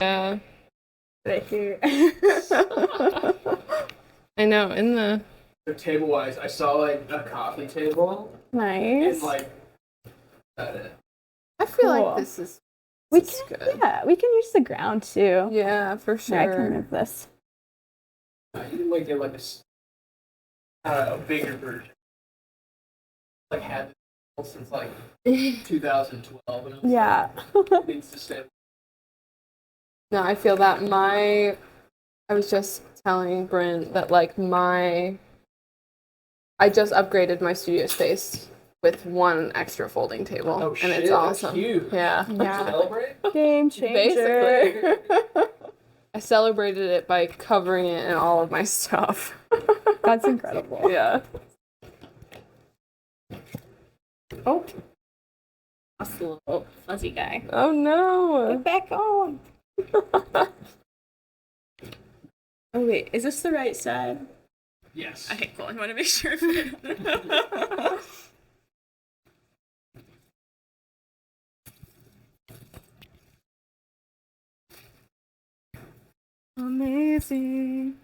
Yeah. Right here. I know, in the table wise, I saw like a coffee table Nice. and like that. I feel Cool. like this is We this is can, good. yeah, we can use the ground too. Yeah, for Here, I can sure. move this. You can like get like a bigger version. Like had this since like 2012. And Yeah. it needs to stay. No, I feel that I was just telling Bryn that like I just upgraded my studio space with one extra folding table. Oh, and shit, it's awesome. That's huge. Yeah. Yeah. Celebrate? Game changer. Basically. I celebrated it by covering it in all of my stuff. That's incredible. Yeah. Oh. That's a little fuzzy guy. Oh no. Get back on. Oh wait, is this the right side? Yes. Okay, cool. I want to make sure. Amazing.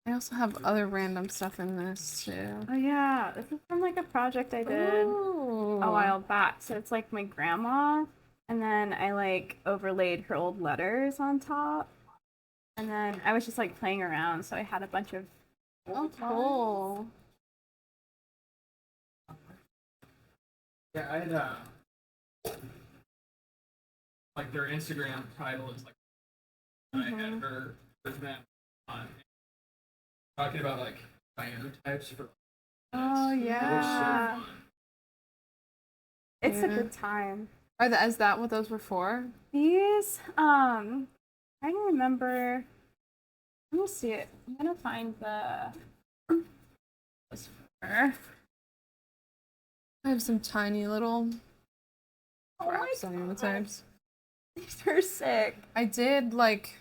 I also have other random stuff in this too. Oh yeah, this is from like a project I did Ooh. a while back. So it's like my grandma, and then I like overlaid her old letters on top. And then I was just like playing around, so I had a bunch of Oh, cool. Yeah, I had like their Instagram title is like I had her with them on talking about like cyanotypes for. Oh It was so yeah. fun. It's a Yeah. good time. Is that what those were for? These, I don't remember. Let me see it. I'm gonna find the. Was for. I have some tiny little Oh my cyanotypes. These are sick. I did like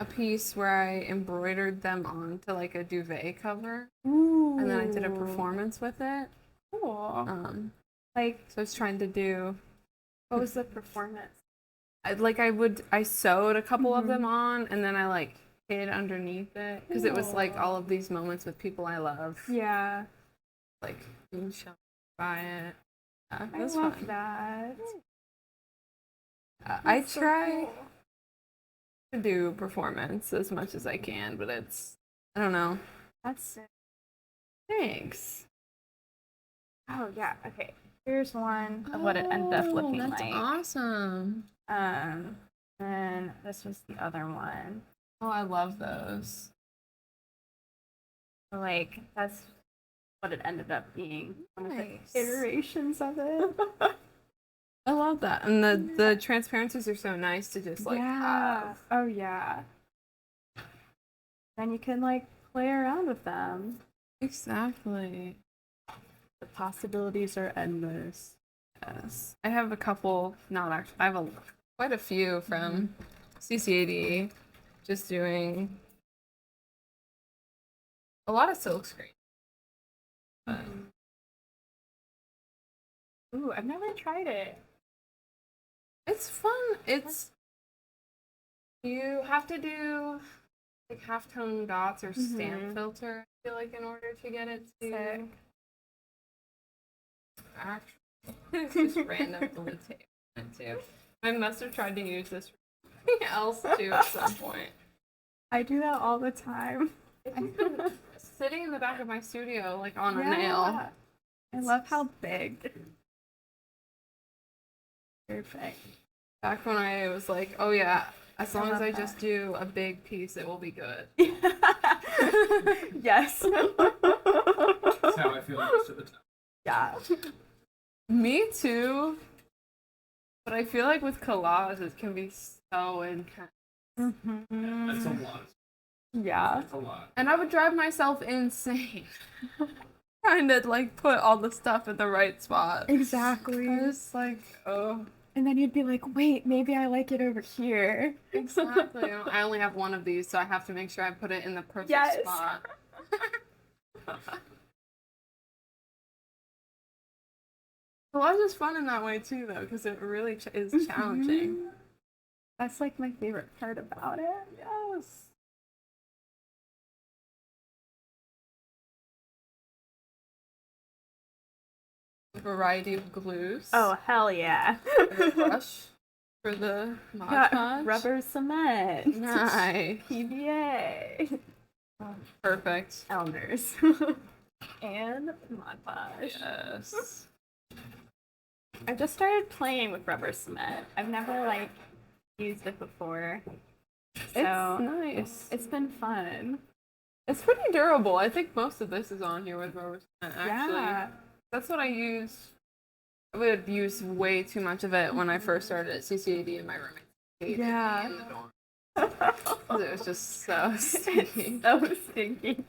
a piece where I embroidered them onto like a duvet cover, Ooh. and then I did a performance with it. Cool. Like so I was trying to do. What was the performance? I sewed a couple of them on, and then I like hid underneath it because it was like all of these moments with people I love, Yeah. like being shown by it. Yeah, it I was love fun. that. I That's so try cool. to do performance as much as I can, but I don't know. That's sick. Thanks. Oh yeah. Okay. Here's one of what it ended up looking that's like. awesome. And this was the other one. Oh, I love those. So, like that's what it ended up being. One of Nice. the iterations of it. I love that, and the transparencies are so nice to just like have. Oh yeah. Then you can like play around with them. Exactly. The possibilities are endless. Yes, I have a couple. Not actually, I have quite a few from CCAD. Just doing a lot of silk screen. But Ooh, I've never tried it. it's fun. You have to do like halftone dots or stamp filter, I feel like, in order to get it to Sick. actually. It's just randomly taken too. I must have tried to use this for something else too at some point. I do that all the time. It's been sitting in the back of my studio, like on a nail. I love how big. Perfect. Back when I was like, oh yeah, as long as love I that. just do a big piece, it will be good. Yes. That's how I feel most of the time. Yeah. Me too. But I feel like with collage, it can be so intense. That's a lot. Yeah. That's a lot. And I would drive myself insane. Trying to like put all the stuff in the right spot. Exactly. I was like, oh. And then you'd be like, wait, maybe I like it over here. Exactly. I only have one of these, so I have to make sure I put it in the perfect Yes. spot. Collage is fun in that way too, though, because it really is challenging. That's like my favorite part about it. Yes. Variety of glues. Oh, hell yeah. Brush for the Mod Got Podge. rubber cement. Nice. PVA. Perfect. Elders. And Mod Podge. Yes. I've just started playing with rubber cement. I've never like used it before. It's So nice. it's been fun. It's pretty durable. I think most of this is on here with rubber cement, actually. Yeah. That's what I use. I would use way too much of it when I first started at CCAD and my roommate hated Yeah. me in the dorm. 'Cause it was just so stinky. It's so stinky.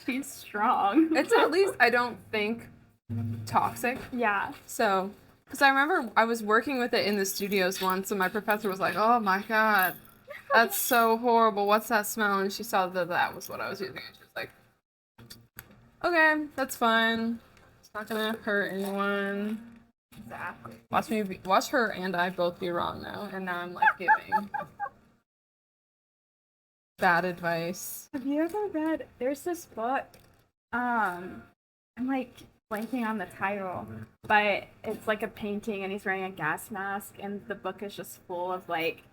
She's strong. It's at least, I don't think, toxic. Yeah. So, because I remember I was working with it in the studios once, and my professor was like, "Oh my god, that's so horrible. What's that smell?" And she saw that that was what I was using, and she was like, "Okay, that's fine. It's not gonna hurt anyone." Exactly. Watch her and I both be wrong though, and now I'm like giving bad advice. Have you ever read? There's this book. I'm like blanking on the title, but it's like a painting, and he's wearing a gas mask, and the book is just full of like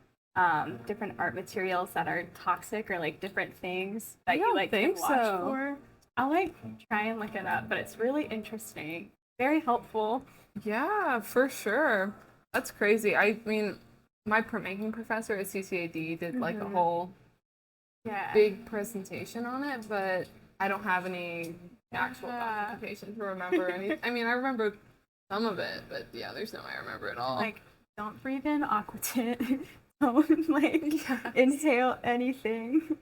different art materials that are toxic or like different things that you like can think watch so. for. I'll like try and look it up, but it's really interesting. Very helpful. Yeah, for sure. That's crazy. I mean, my printmaking professor at CCAD did like a whole Yeah. big presentation on it, but I don't have any actual Yeah. documentation to remember any. I mean, I remember some of it, but yeah, there's no way I remember it all. Like, don't breathe in aqua tint. Don't like inhale anything.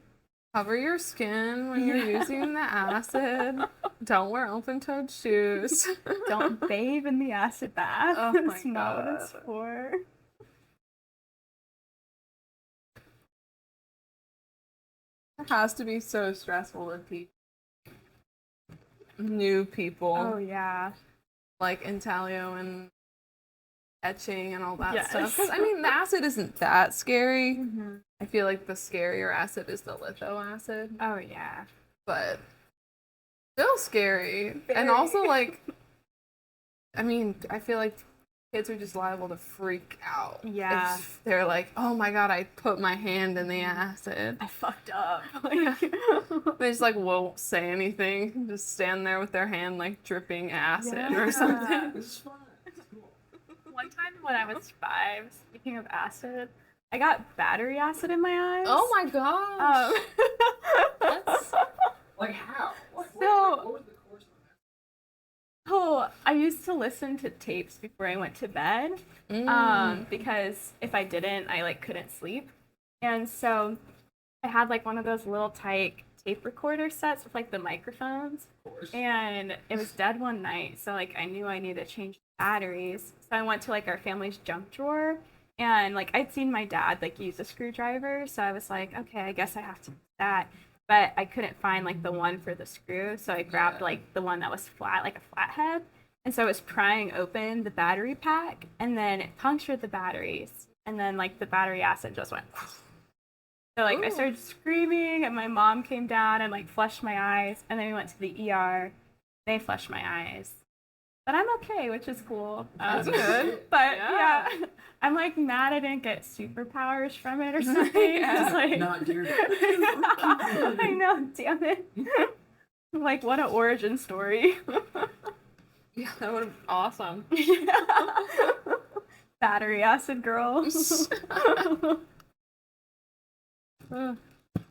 Cover your skin when you're using the acid. Don't wear open-toed shoes. Don't bathe in the acid bath. Oh my That's not what it's God. for. It has to be so stressful to teach new people Oh yeah. like intaglio and etching and all that Yes. stuff. Because I mean, the acid isn't that scary. Mm-hmm. I feel like the scarier acid is the litho acid, Oh yeah. but still scary. And Very. also, like, I mean, I feel like kids are just liable to freak out. Yeah. If they're like, oh my god, I put my hand in the acid. I fucked up. They just like won't say anything, just stand there with their hand like dripping acid or something. It's fun. It's cool. One time when I was 5, speaking of acid, I got battery acid in my eyes. Oh my gosh. That's- Like how? What So- was the course of that? Oh, I used to listen to tapes before I went to bed. Because if I didn't, I like couldn't sleep. And so I had like one of those little tight tape recorder sets with like the microphones. Of course. And it was dead one night, so like I knew I needed to change the batteries. So I went to like our family's junk drawer, and like I'd seen my dad like use a screwdriver, so I was like, okay, I guess I have to use that. But I couldn't find like the one for the screw, so I grabbed like the one that was flat, like a flathead. And so I was prying open the battery pack, and then it punctured the batteries, and then like the battery acid just went. So like I Ooh. started screaming, and my mom came down and like flushed my eyes, and then we went to the ER. They flushed my eyes, but I'm okay, which is cool. That's good. But Yeah. yeah, I'm like mad I didn't get superpowers from it or something. Yeah. Just, like, Not geared up. I know, damn it. Like what an origin story. Yeah, that would have been awesome. Battery acid girl.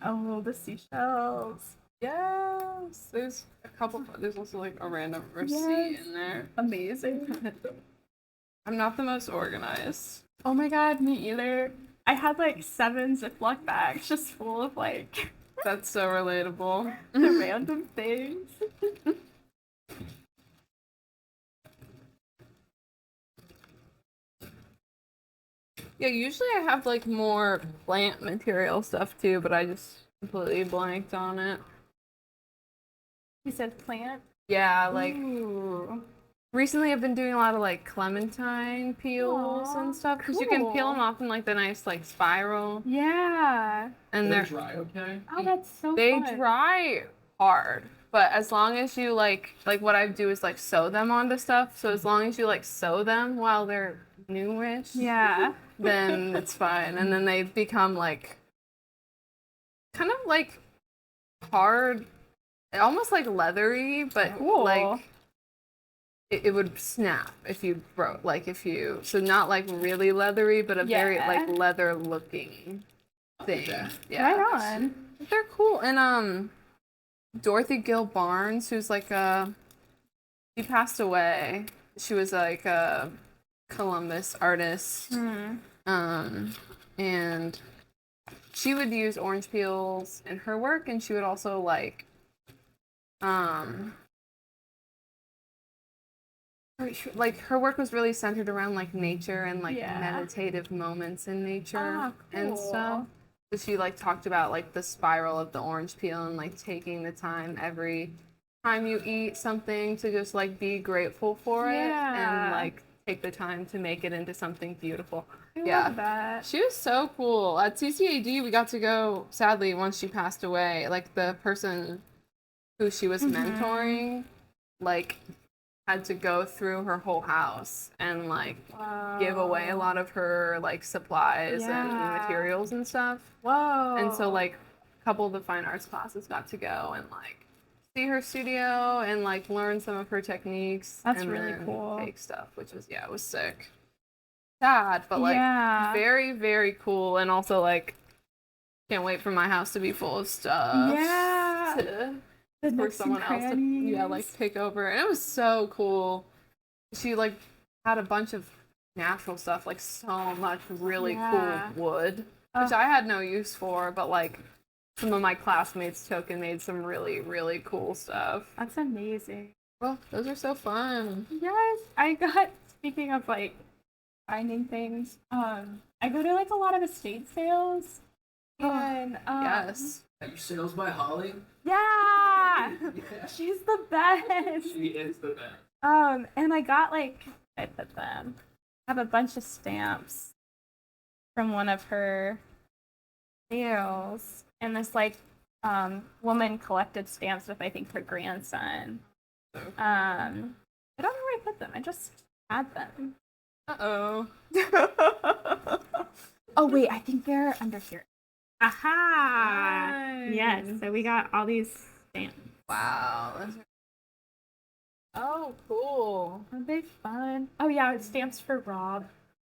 Oh, the seashells. Yes. There's a couple. There's also like a random receipt Yes. in there. Amazing. I'm not the most organized. Oh my god, me either. I had like 7 Ziploc bags just full of like That's so relatable. the random things. Yeah, usually I have like more plant material stuff too, but I just completely blanked on it. You said plant? Yeah, like Ooh. recently I've been doing a lot of like clementine peels Aw, and stuff because you can peel cool. them off in like the nice like spiral, Yeah. and They're they're dry, okay? Oh, that's so they fun. dry hard. But as long as you like what I do is like sew them onto stuff. So as long as you like sew them while they're newish, Yeah. then it's fine. And then they become like kind of like hard, almost like leathery, but Cool. like it would snap if you broke, like if you, so not like really leathery, but a very Yeah. like leather looking thing. Okay. Yeah. Right on. They're cool. And Dorothy Gill Barnes, who's like she passed away. She was like a Columbus artist. Hmm. And she would use orange peels in her work, and she would also like her work was really centered around like nature and like Yeah. meditative moments in nature Ah, and stuff. cool. So she like talked about like the spiral of the orange peel and like taking the time every time you eat something to just like be grateful for it and Yeah. like take the time to make it into something beautiful. I Yeah. love that. She was so cool. At CCAD, we got to go, sadly, once she passed away. Like, the person who she was mentoring, like, had to go through her whole house and, like, give away a lot of her, like, supplies and Yeah. materials and stuff. Whoa. And so, like, a couple of the fine arts classes got to go and, like, see her studio and, like, learn some of her techniques. That's and really then cool. take stuff, which was, yeah, it was sick. Sad, but like Yeah. very, very cool, and also like can't wait for my house to be full of stuff. Yeah. The For nooks and someone else to like crannies. take over. And it was so cool. She like had a bunch of natural stuff, like so much really Yeah. cool wood, which I had no use for, but like some of my classmates took and made some really, really cool stuff. That's amazing. Well, those are so fun. Yes, I got, speaking of like finding things, I go to like a lot of estate sales. And Yes. Are you sales by Holly? yeah, Yeah. she's the best. She is the best. And I got like, I put them, I have a bunch of stamps from one of her sales, and this like woman collected stamps with I think her grandson. I don't know where I put them. I just had them. Uh-oh. Oh wait, I think they're under here. Aha! Yes, Nice. so we got all these stamps. Wow. Oh, cool. Aren't they fun? Oh yeah, it's stamps for Rob.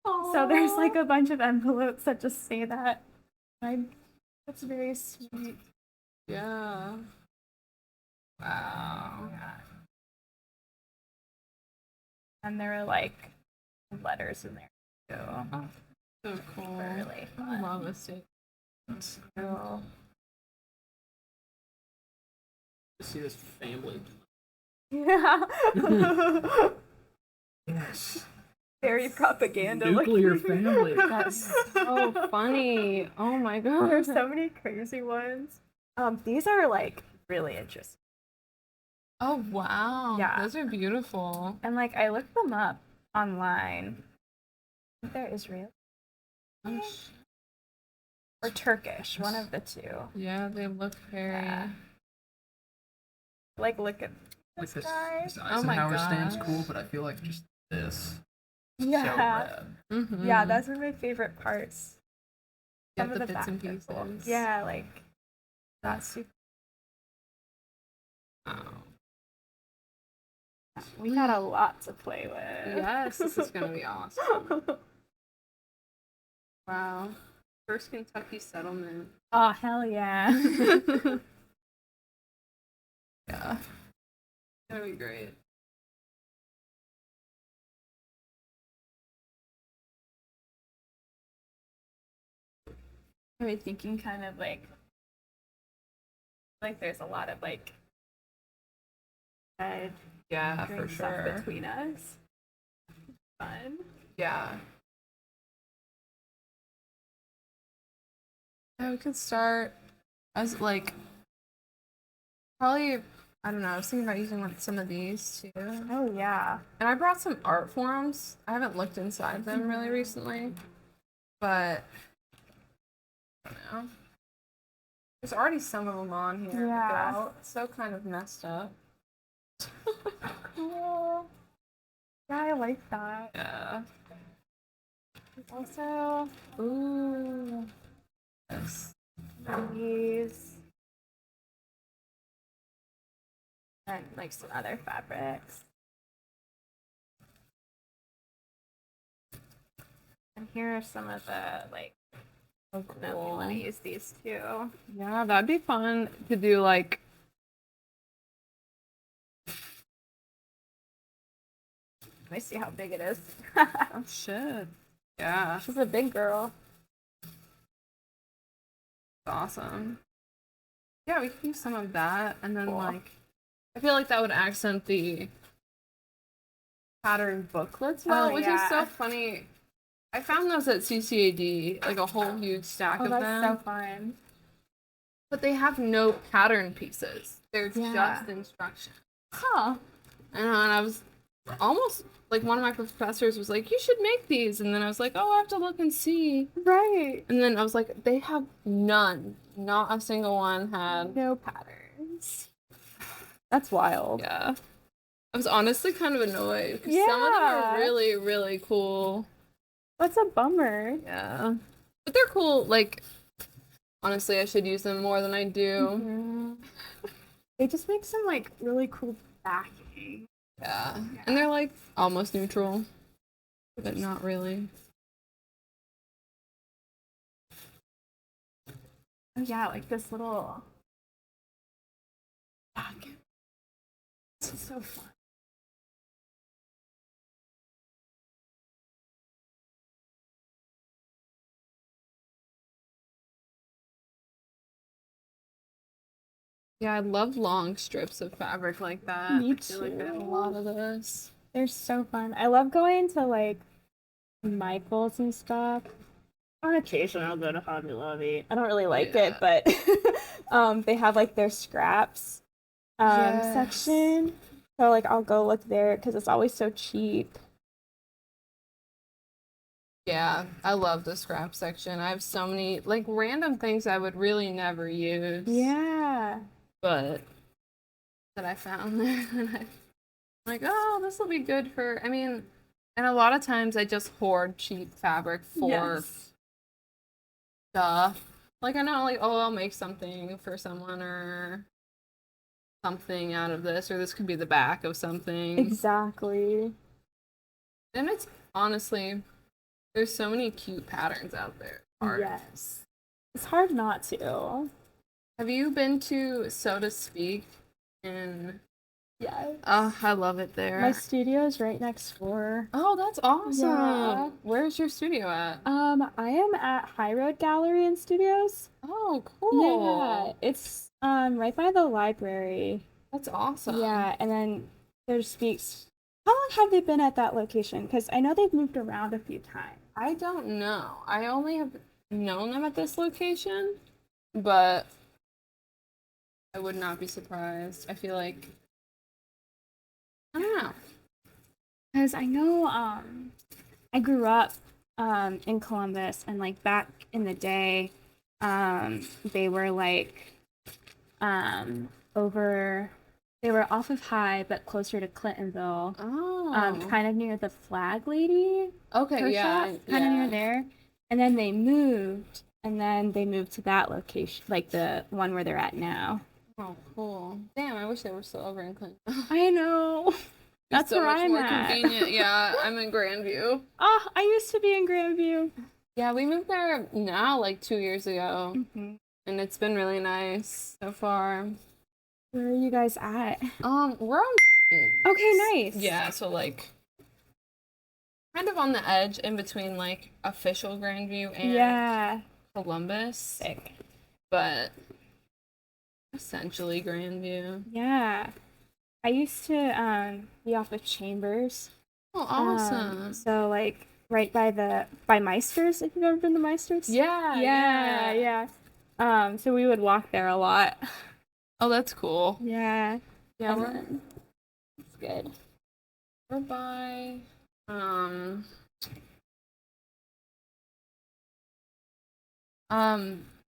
So there's like a bunch of envelopes that just say that. That's very sweet. Yeah. Wow. And there are like letters in there too. So cool. They're really I fun. love estate. Cool. See this family. Yeah. Yes. Very propaganda. Nuclear family. That's so funny. Oh my god. There's so many crazy ones. These are like really interesting. Oh wow. Yeah. Those are beautiful. And like I looked them up online. I think they're Israeli Oh, or Turkish, one of the two. yeah, they look very. Yeah. Like look at Like this guy. this Oh my Eisenhower stamp's gosh. cool, but I feel like just this. Yeah. So rad. Mm-hmm. Yeah, that's one of my favorite parts. Yeah, Some of the the bits and back are cool. pieces. Yeah, like that's super. Wow. We got a lot to play with. Yes, this is gonna be awesome. Wow. First Kentucky settlement. Oh hell yeah. Yeah. It's gonna be great. I was thinking kind of like there's a lot of like Yeah, doing for stuff sure. between us. Fun. Yeah. Yeah, we could start as like probably I don't know. I was thinking about using some of these too. Oh yeah. And I brought some art forms. I haven't looked inside them really recently, but I don't know. There's already some of them on here. Yeah. Though. It's so kind of messed up. Cool. Yeah, I like that. Yeah. Also, Ooh. Yes. these and like some other fabrics. And here are some of the like. Oh, I don't know if you want to use these too. Yeah, that'd be fun to do like. Let me see how big it is. Oh shit. Yeah. She's a big girl. Awesome. Yeah, we could use some of that, and then Cool. like, I feel like that would accent the pattern booklets well, which is so yeah. funny. I found those at CCAD, like a whole huge stack Oh, of that's them, so fun. but they have no pattern pieces. They're Yeah. just instructions. Huh. And I was almost like one of my professors was like, "You should make these," and then I was like, "Oh, I have to look and see." Right. And then I was like, "They have none. Not a single one had." No patterns. That's wild. Yeah. I was honestly kind of annoyed because some of them Yeah. are really, really cool. That's a bummer. Yeah. But they're cool. Like, honestly, I should use them more than I do. Mhm. They just make some like really cool backing. Yeah. And they're like almost neutral, but not really. Oh yeah, like this little backing. This is so fun. Yeah, I love long strips of fabric like that. Me I feel like I have a too. lot of this. They're so fun. I love going to like Michael's and stuff. On occasion, I'll go to Hobby Lobby. I don't really like it, but they have like their scraps Yes. section. So like I'll go look there because it's always so cheap. Yeah, I love the scrap section. I have so many like random things I would really never use. Yeah. But that I found there and I'm like, oh, this will be good for, I mean, and a lot of times I just hoard cheap fabric for Yes. stuff. Like I know like, oh, I'll make something for someone or something out of this, or this could be the back of something. Exactly. And it's honestly, there's so many cute patterns out there. Hard. Yes. It's hard not to. Have you been to So to Speak in Yes. Oh, I love it there. My studio's right next door. Oh, that's awesome. Yeah. Where's your studio at? I am at High Road Gallery and Studios. Oh, cool. Yeah, it's right by the library. That's awesome. Yeah, and then there's Speaks. How long have they been at that location? Because I know they've moved around a few times. I don't know. I only have known them at this location, but I would not be surprised. I feel like I don't know. Because I know I grew up in Columbus, and like back in the day, they were like over they were off of High but closer to Clintonville. Oh. Kind of near the Flag Lady Okay, her yeah. shop, kind of near there. And then they moved, to that location, like the one where they're at now. Oh, cool. Damn, I wish they were still over in Clinton. I know. That's so where much I'm more at. convenient. Yeah, I'm in Grandview. Oh, I used to be in Grandview. Yeah, we moved there now, like 2 years ago, Mm-hmm. and it's been really nice so far. Where are you guys at? We're on. Okay, nice. Yeah, so like, kind of on the edge in between like official Grandview and Yeah. Columbus, Sick. but essentially Grandview. Yeah. I used to be off of Chambers. Oh, awesome. So like right by Meister's, if you've ever been to Meister's. Yeah, Yeah. So we would walk there a lot. Oh, that's cool. Yeah. Yeah, And we're, then it's good. we're by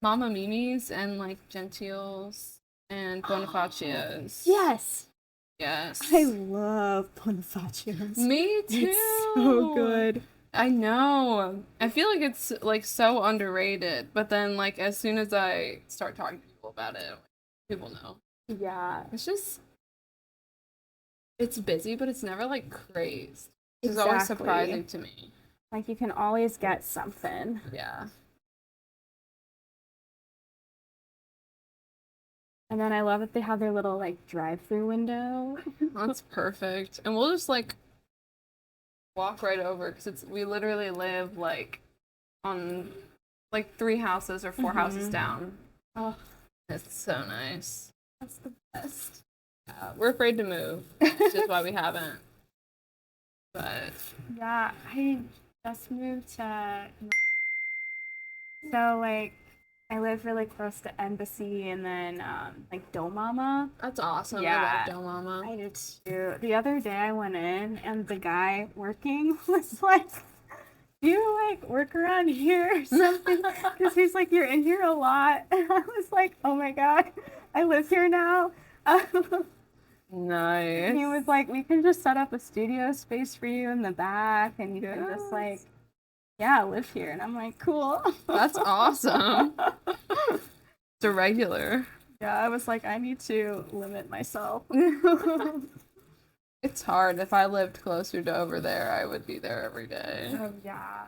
Mama Mimi's and like Gentiles and Bonifacios. Yes, Yes. I love Bonifacios. Me too. It's so good. I know. I feel like it's like so underrated, but then like as soon as I start talking to people about it, people know. Yeah, It's busy, but it's never like crazed. It's always exactly. surprising to me. Like you can always get something. Yeah. And then I love that they have their little like drive-through window. That's perfect. And we'll just like walk right over because we literally live like on like 3 houses or 4 houses down. Oh, It's so nice. that's the best. We're afraid to move, which is why we haven't. But Yeah, I just moved to. So like, I live really close to Embassy and then like Domama. that's awesome. Yeah. I love Mama. I did too. The other day I went in and the guy working was like, "Do you like work around here or something?" Because he's like, "You're in here a lot." And I was like, "Oh my god, I live here now." Nice. He was like, "We can just set up a studio space for you in the back, and you can just like, yeah, live here." And I'm like, "Cool." That's awesome. It's a regular. Yeah, I was like, I need to limit myself. It's hard. If I lived closer to over there, I would be there every day. Oh yeah.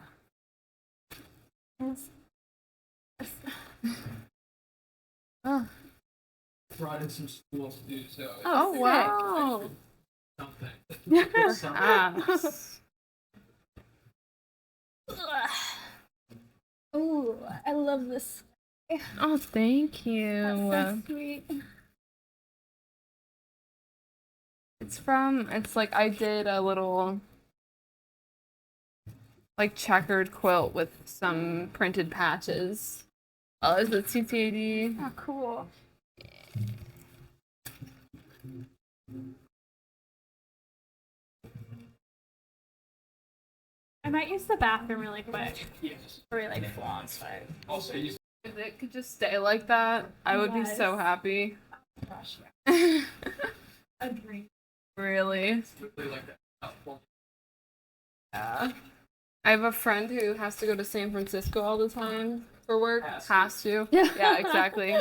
Oh, Brought in some stools too, so oh sick. wow. something. Perhaps. Oh, I love this. Oh, thank you. That's so sweet. It's like I did a little like checkered quilt with some printed patches. Oh, is it CTAD? Oh, cool. I might use the bathroom really quick Yes. before we like full on sweat. Also, you If it could just stay like that, I would be so Yes. happy. Gosh, yeah. Agree. Really? quickly like that. Well, Yeah. I have a friend who has to go to San Francisco all the time for work. Has to. Yeah, exactly.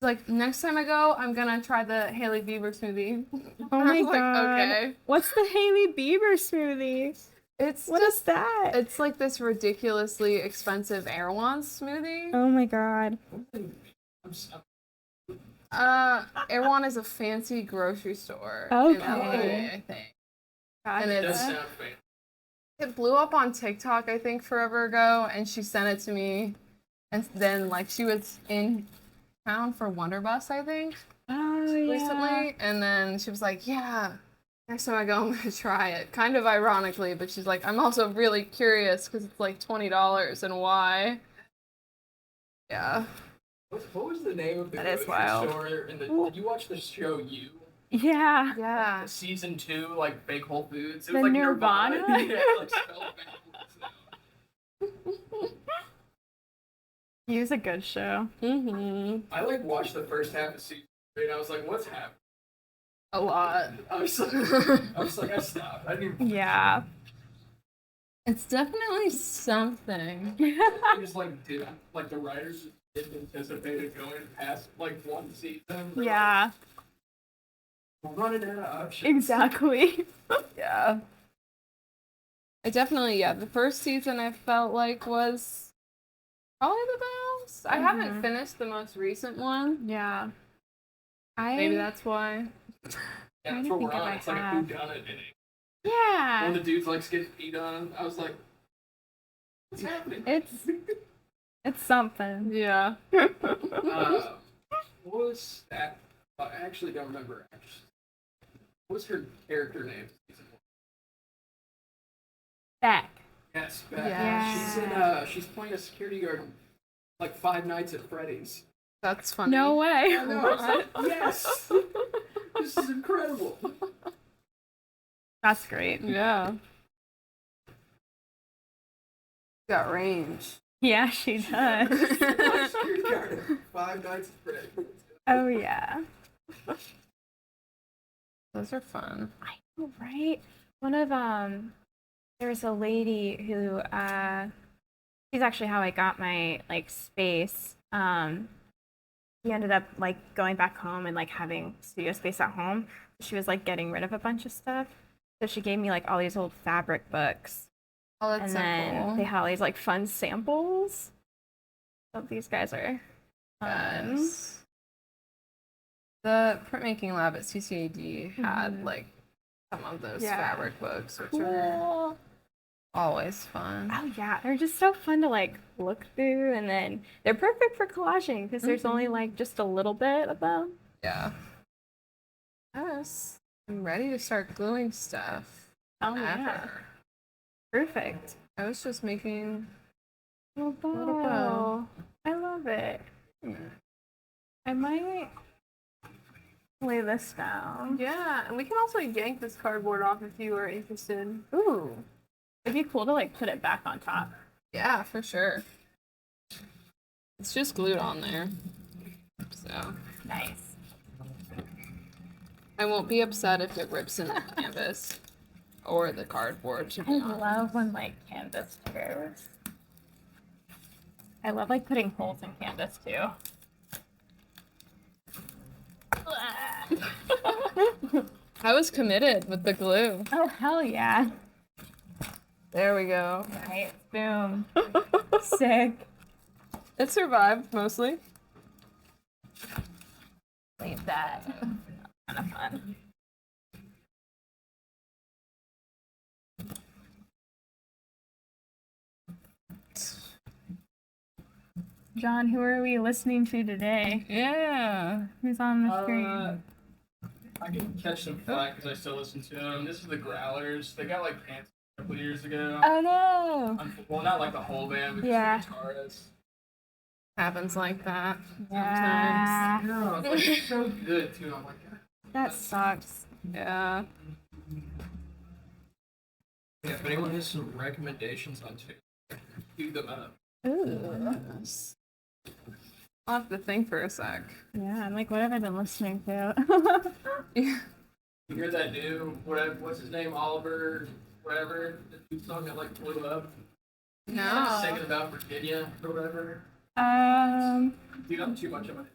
Like, next time I go, I'm gonna try the Hailey Bieber smoothie. Oh I my was like, god. okay. What's the Hailey Bieber smoothie? It's What just is that? it's like this ridiculously expensive Erewhon smoothie. Oh my god. Erewhon is a fancy grocery store in Okay. LA, I think. And it does it's sound fancy. it blew up on TikTok, I think, forever ago, and she sent it to me. And then like she was in town for Wonderbus, I think, Oh yeah. recently, and then she was like, "Yeah, next time I go, I'm gonna try it." Kind of ironically, but she's like, "I'm also really curious because it's like $20 and why?" Yeah. What was the name of the That is grocery wild. store? Did you watch the show You? Yeah. Yeah. Season 2, like Big Whole Foods. It The was like Nirvana? yeah, like spelled backwards. He was a good show. I like watched the first half of season 3 and I was like, what's happening? A lot. I was like, I stopped. I didn't even Yeah. It's definitely something. I just like did like the writers didn't anticipate it going past like one season. They're Yeah. like, we're running out of options. Exactly. Yeah. I definitely, yeah, the first season I felt like was probably the best. I haven't finished the most recent one. Yeah. Maybe that's why. Yeah, trying that's to what we're think if on. I It's like a have. whodunit inning. Yeah. One of the dudes likes getting peed on. I was like, what's happening? It's something. Yeah. What was that? I actually don't remember. What was her character name? Beck. Yes, Beth. Yeah. She's playing a security guard like Five Nights at Freddy's. That's funny. No way. I know, I was like, yes! This is incredible. That's great. Yeah. Got range. Yeah, she does. Security guard, 5 nights of bread. Oh yeah. Those are fun. I know, right? One of there was a lady who she's actually how I got my like space. He ended up like going back home and like having studio space at home. She was like getting rid of a bunch of stuff. So she gave me like all these old fabric books. Oh, that's And so then cool. they had all these like fun samples. So these guys are fun. Yes. The printmaking lab at CCAD had like some of those Yeah. fabric books, which are Cool. always fun. Oh yeah, they're just so fun to like look through, and then they're perfect for collaging because there's only like just a little bit of them. Yeah. Yes. I'm ready to start gluing stuff. Oh yeah, Ever. perfect. I was just making Little bow. Little bow. I love it. I might lay this down. Yeah, and we can also yank this cardboard off if you are interested. Ooh, it'd be cool to like put it back on top. Yeah, for sure. It's just glued on there. So Nice. I won't be upset if it rips in the canvas or the cardboard, to I be honest. love when like canvas tears. I love like putting holes in canvas too. I was committed with the glue. Oh hell yeah! There we go. Right, boom. Sick. It survived mostly. Leave that. Kind of fun. John, who are we listening to today? Yeah. Who's on the screen? I can catch some flack because I still listen to them. This is the Growlers. They got like canceled a couple years ago. Oh no! Well, not like the whole band, but Yeah. just the guitarist. Happens like that. Yeah. No, it's like so good too. I'm like, That sucks. Yeah. yeah, if anyone has some recommendations on tunes, cue them up. Ooh. Yes. I'll have to think for a sec. Yeah, I'm like, what have I been listening to? Yeah. You hear that new, whatever, what's his name, Oliver, whatever, the new song that like blew up? No. Singing about Virginia or whatever. Dude, I'm too much of a.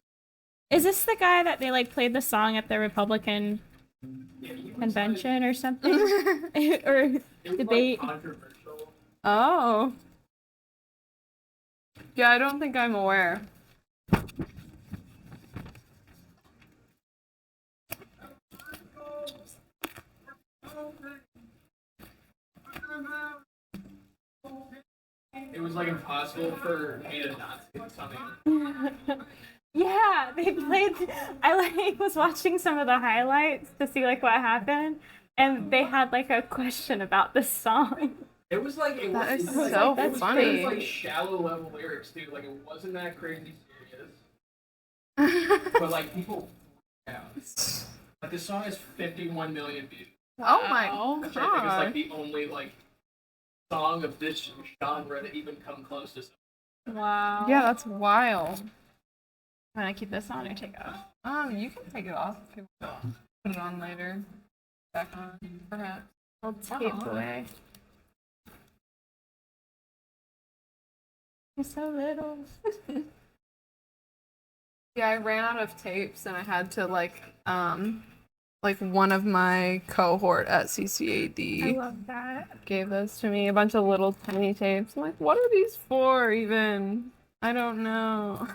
Is this the guy that they like played the song at the Republican Yeah, he was convention or something? Or Like, it was debate? like controversial. Oh. Yeah, I don't think I'm aware. It was like impossible for me to not see something. Yeah, they played. I like was watching some of the highlights to see like what happened, and they had like a question about this song. It was like it That was, is it was so like, it was, funny. It was like shallow level lyrics too. Like it wasn't that crazy serious. But like people freaked out. Like this song has 51 million views. Oh my Which I think is like god. the only like song of this genre to even come close to something. Wow. Yeah, that's wild. I'm gonna keep this on or take it off. You can take it off if you want. Put it on later. Back on, perhaps. I'll tape away. You're so little. Yeah, I ran out of tapes and I had to like one of my cohort at I CCAD love that. gave those to me, a bunch of little tiny tapes. I'm like, what are these for even? I don't know.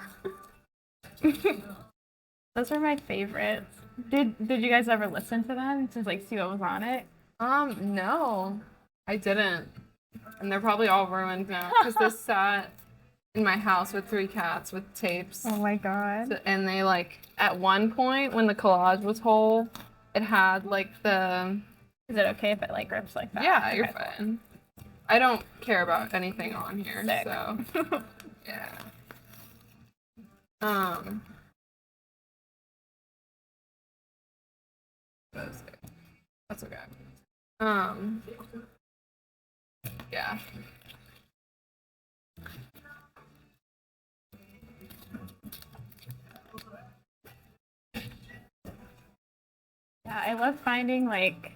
Those are my favorites. Did you guys ever listen to them to like see what was on it? No, I didn't. And they're probably all ruined now because this sat in my house with 3 cats with tapes. Oh my god. And they like at one point when the collage was whole, it had like the Is it okay if it like rips like that? yeah, you're Okay. fine. I don't care about anything on here, Sick. so yeah. Um, that's okay. Yeah. Yeah, I love finding like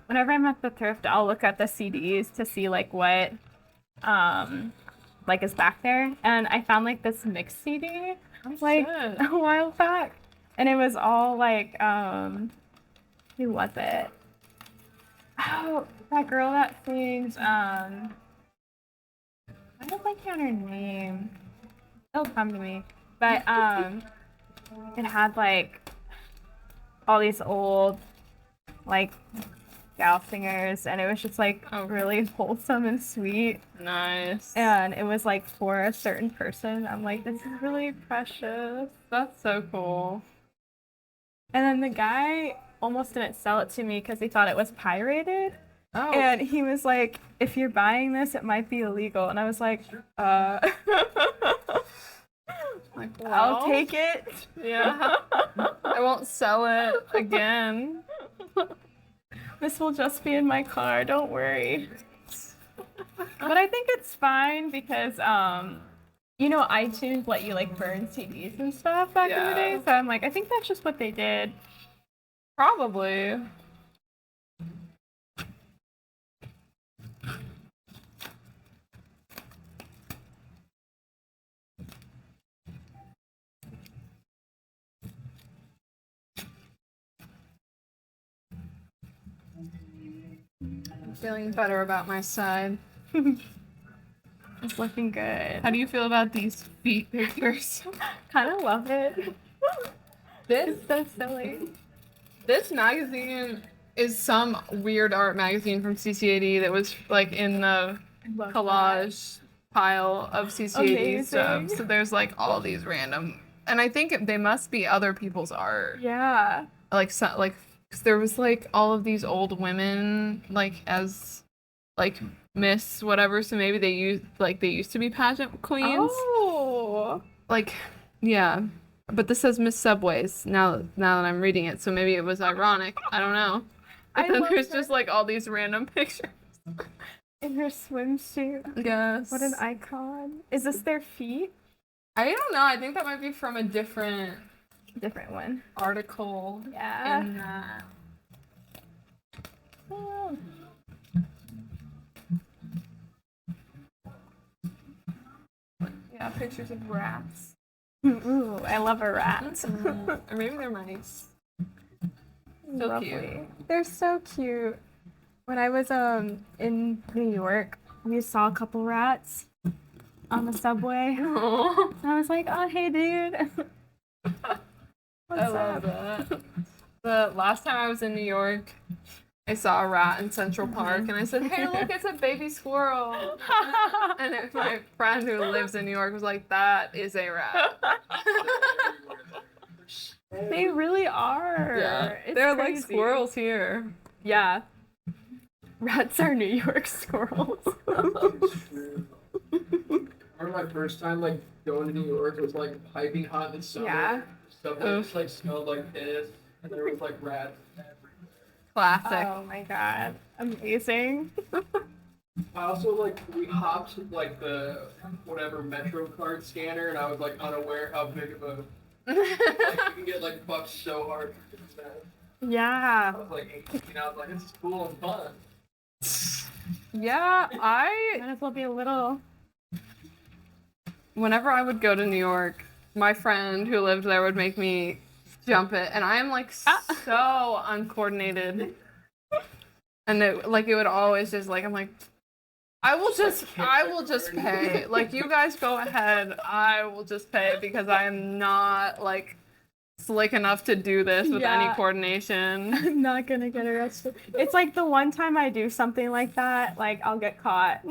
whenever I'm at the thrift, I'll look at the CDs to see like what like is back there. And I found like this mixed CD like shit. a while back. And it was all like who was it? Oh, that girl that sings I don't like on her name. It'll come to me. But it had like all these old like gal singers, and it was just like really wholesome and sweet. Nice. And it was like for a certain person. I'm like, this is really precious. That's so cool. And then the guy almost didn't sell it to me because he thought it was pirated. Oh. And he was like, if you're buying this, it might be illegal. And I was like, Like, I'll well, take it. Yeah. I won't sell it again. This will just be in my car. Don't worry. But I think it's fine because, you know, iTunes let you like burn CDs and stuff back in the day. So I'm like, I think that's just what they did. Probably. I'm feeling better about my side. It's looking good. How do you feel about these feet pictures? Kind of love it. This It's so silly. this magazine is some weird art magazine from CCAD that was like in the Love collage pile of CCAD stuff. Amazing. So there's like all these random, and I think they must be other people's art. that. Yeah. Like so, like 'cause there was like all of these old women like as like Miss whatever. So maybe they used to be pageant queens. Oh. Like yeah. But this says Miss Subways now that I'm reading it, so maybe it was ironic. I don't know. But I then love there's her. just like all these random pictures. In her swimsuit. Yes. What an icon. Is this their feet? I don't know. I think that might be from a different Different one. article Yeah. in that. Oh. Yeah, pictures of rats. Ooh, I love a rat. Or maybe they're mice. So Lovely. cute. They're so cute. When I was in New York, we saw a couple rats on the subway. Aww. And I was like, oh, hey, dude. What's I love up? that. The last time I was in New York, I saw a rat in Central Park, and I said, "Hey, look, it's a baby squirrel." And my friend who lives in New York was like, "That is a rat." They really are. Yeah, It's they're like crazy. squirrels here. Yeah. Rats are New York squirrels. It's true. I remember my first time like going to New York, it was like piping hot in the summer. Yeah. Subway just like smelled like piss, and there was like rats everywhere. Classic. Oh my god. Amazing. I also like we hopped like the whatever Metro card scanner, and I was like unaware how big of a like you can get like bucked so hard for that. Yeah. I was like 18, I was like, this is cool and fun. Yeah, Might as well be a little. whenever I would go to New York, my friend who lived there would make me jump it, and I am like so uncoordinated. And it would always just like I'm like I will just pay. Like you guys go ahead. I will just pay because I am not like slick enough to do this with any Yeah. coordination. I'm not gonna get arrested. It's like the one time I do something like that, like I'll get caught.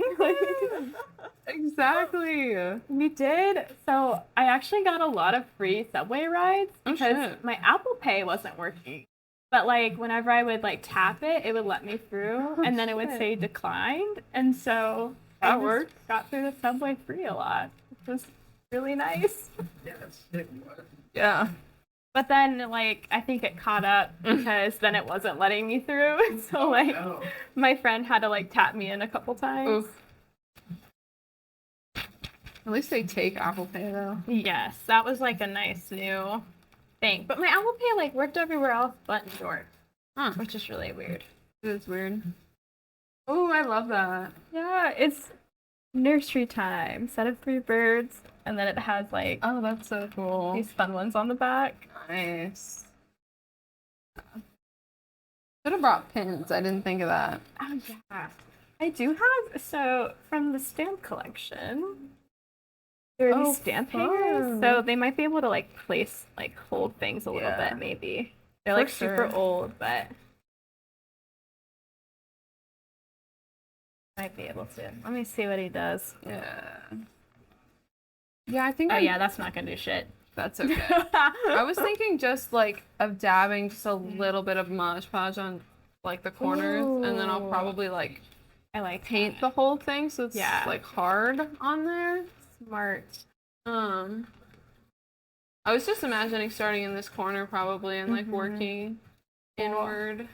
Exactly. We did. So I actually got a lot of free subway rides Oh, because shit. my Apple Pay wasn't working. But like whenever I would like tap it, it would let me through, and then it would shit. say declined, and so I That just worked. got through the subway free a lot. It was really nice. Yes, it was. Yeah. But then, like, I think it caught up because then it wasn't letting me through. So, like, No. my friend had to, like, tap me in a couple times. Oof. At least they take Apple Pay though. Yes, that was, like, a nice new thing. But my Apple Pay, like, worked everywhere else but New York, Huh. which is really weird. It's weird. Oh, I love that. Yeah, it's nursery time. Set of 3 birds. And then it has, like, Oh, that's so cool. these fun ones on the back. Nice. Should have brought pins. I didn't think of that. Oh, yeah. I do have, so from the stamp collection, there are these stamp hangers. fun. So they might be able to, like, place, like, hold things a little Yeah. bit, maybe. They're, For like, super sure. old, but might be able to. Let me see what he does. Yeah. Yeah, I think Oh, yeah, that's not gonna do shit. that's okay. I was thinking just like of dabbing just a little bit of Mod Podge on like the corners, and then I'll Ooh. probably like I like paint that. the whole thing so it's Yeah. like hard on there. Smart. I was just imagining starting in this corner probably and like Mhm. working inward.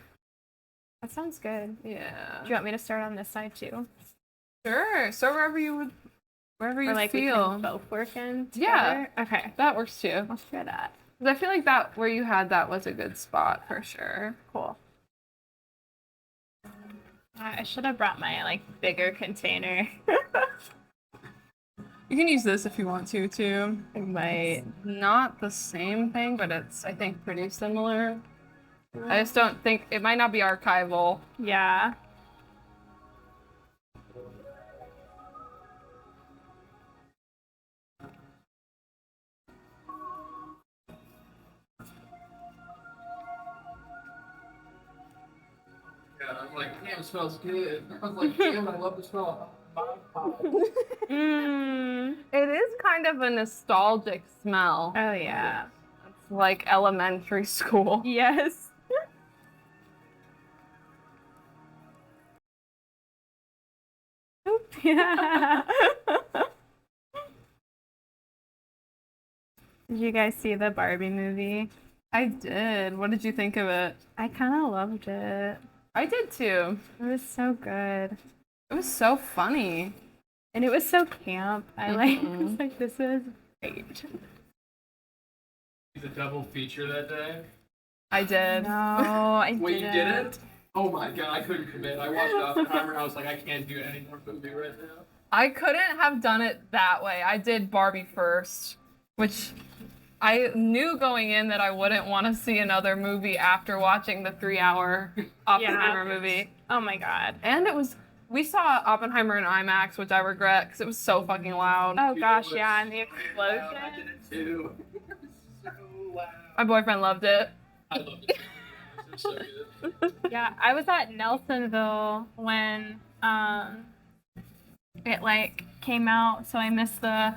That sounds good. Yeah. Do you want me to start on this side too? Sure. So wherever you Or like we feel. can both work in Yeah. together? Okay. That works too. Let's try that. 'Cause I feel like that where you had that was a good spot for sure. Cool. I should have brought my like bigger container. You can use this if you want to too. I might. Not the same thing, but it's I think pretty similar. I just don't think it might not be archival. Yeah. Yeah, I'm like, damn, it smells good. I was like, damn, I love the smell of Mod Podge. It is kind of a nostalgic smell. Oh yeah. It's like elementary school. Yes. Oop. Yeah. Did you guys see the Barbie movie? I did. What did you think of it? I kind of loved it. I did too. It was so good. It was so funny. And it was so camp. I like Mhm. was like, this is great. The double feature that day. I did. No, I Wait, you didn't. didn't? Oh my god, I couldn't commit. I watched Oppenheimer and I was like, I can't do any more movie right now. I couldn't have done it that way. I did Barbie first, which I knew going in that I wouldn't want to see another movie after watching the 3-hour Oppenheimer movie. Oh my god. And we saw Oppenheimer in IMAX, which I regret because it was so fucking loud. Oh Dude, gosh, it was yeah, and the so explosion. loud. I did it too. It was so loud. My boyfriend loved it. I loved it. It was so good. Yeah, I was at Nelsonville when it like came out, so I missed the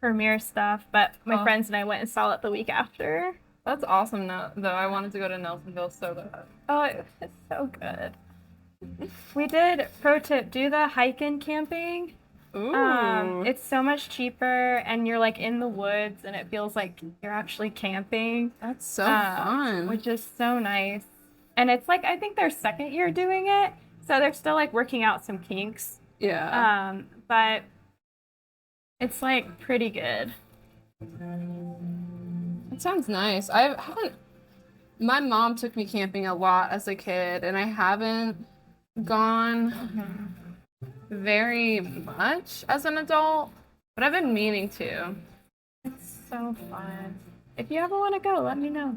premiere stuff, but my Oh. friends and I went and saw it the week after. That's awesome, though. I wanted to go to Nelsonville so bad. Oh, it was so good. We did, pro tip, do the hike-in camping. Ooh. It's so much cheaper, and you're like in the woods, and it feels like you're actually camping, That's so fun. which is so nice. And it's like, I think their second year doing it, so they're still like working out some kinks. Yeah. But it's like pretty good. It sounds nice. I haven't. My mom took me camping a lot as a kid, and I haven't gone very much as an adult, but I've been meaning to. It's so fun. If you ever want to go, let me know.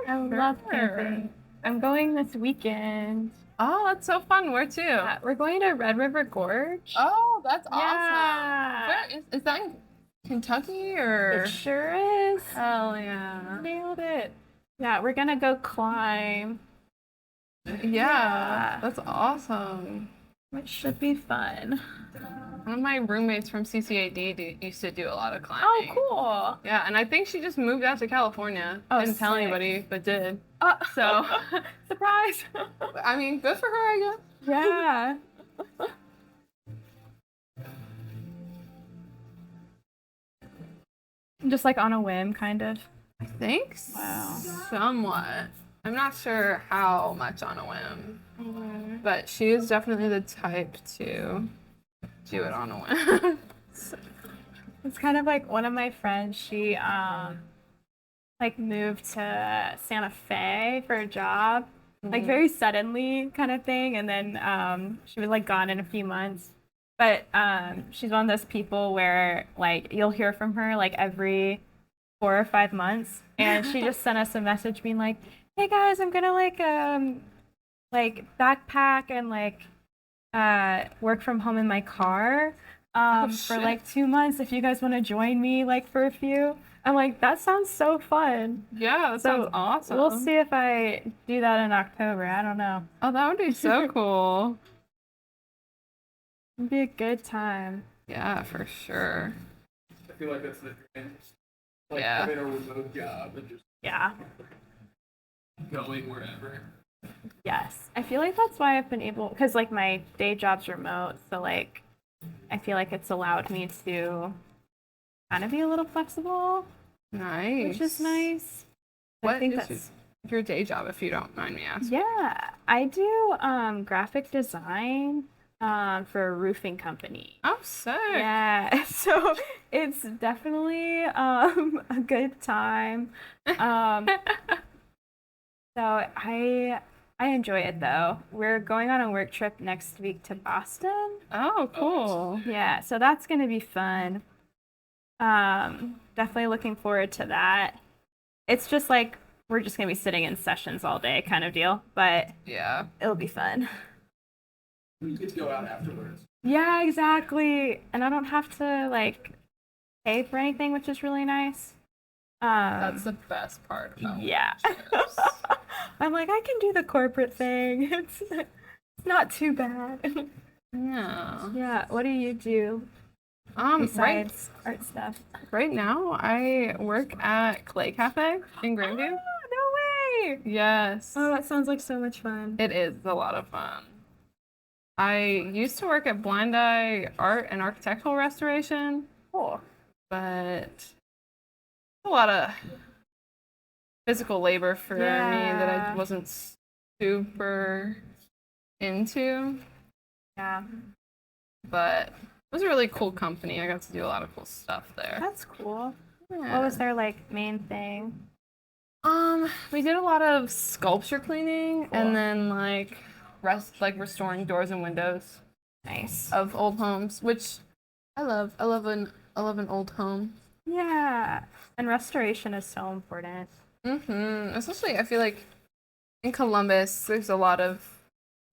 I love camping. I'm going this weekend. Oh, that's so fun. Where to? We're going to Red River Gorge. Oh, that's awesome. Yeah. Where is that in Kentucky or? It sure is. Hell yeah. Nailed it. Yeah, we're gonna go climb, Yeah, that's awesome. which should be fun. One of my roommates from CCAD used to do a lot of Oh, climbing. cool. Yeah, and I think she just moved out to California. Oh, Didn't tell sick. anybody, but did. So, So, surprise. I mean, good for her, I guess. Yeah. Just like on a whim, kind of. I think Wow. somewhat. I'm not sure how much on a whim, but she is definitely the type to do it on a whim. It's kind of like one of my friends, she like moved to Santa Fe for a job, like very suddenly kind of thing, and then she was like gone in a few months. But she's one of those people where like you'll hear from her like every 4 or 5 months, and she just sent us a message being like, "Hey guys, I'm gonna like backpack and like work from home in my car for shit. like 2 months if you guys want to join me like for a few." I'm like, that sounds so fun. Yeah, that sounds awesome. We'll see if I do that in October. I don't know. Oh, that would be so cool. It'd be a good time. Yeah, for sure. I feel like that's the trend. Like Yeah. having a remote job and just Yeah. going wherever. Yes. I feel like that's why I've been able, because like my day job's remote, so like I feel like it's allowed me to kind of be a little flexible, Nice. which is nice. What I think is that's your day job, if you don't mind me asking? yeah. I do graphic design for a roofing company. Oh, sick. Yeah, so it's definitely a good time. So I enjoy it though. We're going on a work trip next week to Boston. Oh, cool. Yeah, so that's gonna be fun. Definitely looking forward to that. It's just like we're just gonna be sitting in sessions all day kind of deal, but Yeah. it'll be fun. You get to go out afterwards. Yeah, exactly. And I don't have to like pay for anything, which is really nice. That's the best part about Yeah. trips. I'm like, I can do the corporate thing. It's not too bad. Yeah. Yeah. What do you do Right, besides art stuff? right now, I work at Clay Cafe in Grandview. Oh, no way! Yes. Oh, that sounds like so much fun. It is a lot of fun. I used to work at Blind Eye Art and Architectural Restoration, Cool. but a lot of physical labor for me that I Yeah. wasn't super into. Yeah. But it was a really cool company. I got to do a lot of cool stuff there. That's cool. Yeah. What was their like main thing? We did a lot of sculpture cleaning Cool. and then like restoring doors and windows Nice. of old homes, which I love. I love an old home. Yeah. And restoration is so important. Especially I feel like in Columbus there's a lot of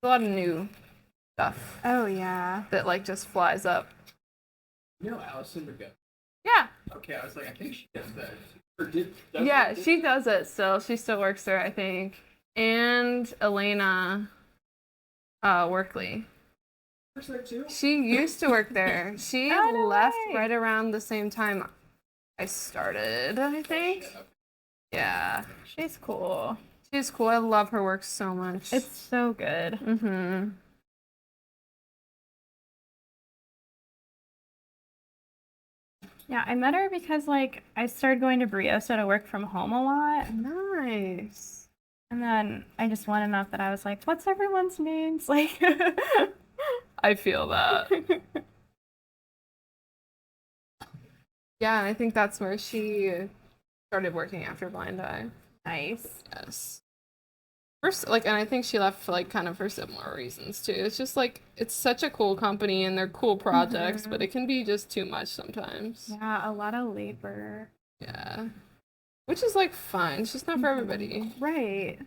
new stuff Oh yeah. that like just flies up. You know Allison McGovern? Yeah. Okay, I was like, I think she does that. Or does Yeah, that? she does it still. She still works there, I think. And Elena Workley. Works there too? She used to work there. She Oh, no left way. right around the same time I started, I think. Yeah. She's cool. She's cool. I love her work so much. It's so good. Yeah, I met her because like I started going to Briosa to work from home a lot. Nice. And then I just went enough that I was like, what's everyone's names? Like I feel that. Yeah, and I think that's where she started working after Blind Eye. nice. Yes. First, like, and I think she left for like kind of for similar reasons too. It's just like it's such a cool company and they're cool projects, but it can be just too much sometimes. Yeah, a lot of labor. Yeah. Which is like fine. It's just not for everybody. Right.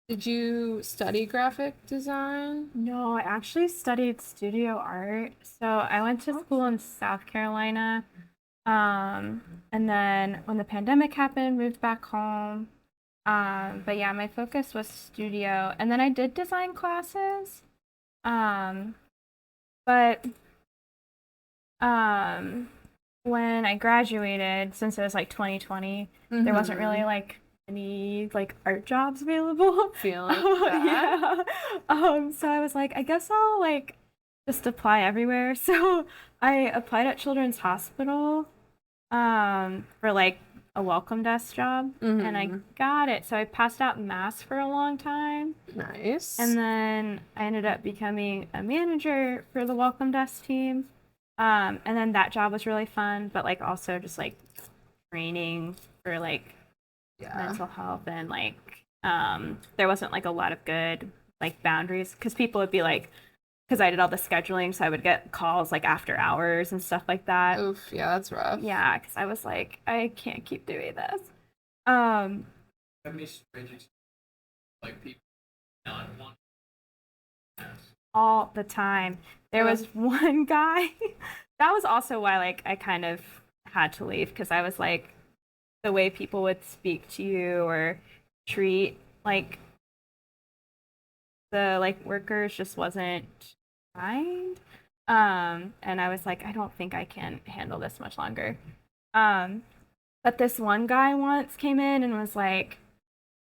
Did you study graphic design? No, I actually studied studio art. So I went to school in South Carolina. And then when the pandemic happened, moved back home. But yeah, my focus was studio. And then I did design classes. But when I graduated, since it was like 2020, there wasn't really like any like art jobs available. feeling that. Yeah. So I was like, I guess I'll like just apply everywhere. So I applied at Children's Hospital for like a welcome desk job, and I got it. So I passed out mass for a long time. Nice. And then I ended up becoming a manager for the welcome desk team. And then that job was really fun, but like also just like training for like mental health, and like there wasn't like a lot of good like boundaries, because people would be like, because I did all the scheduling, so I would get calls like after hours and stuff like that. Oof, yeah, that's rough. Yeah, because I was like, I can't keep doing this. Have any strange experiences, like people not wanting All the time. There was one guy. That was also why like I kind of had to leave, because I was like, the way people would speak to you or treat like the like workers just wasn't kind. And I was like, I don't think I can handle this much longer. But this one guy once came in and was like,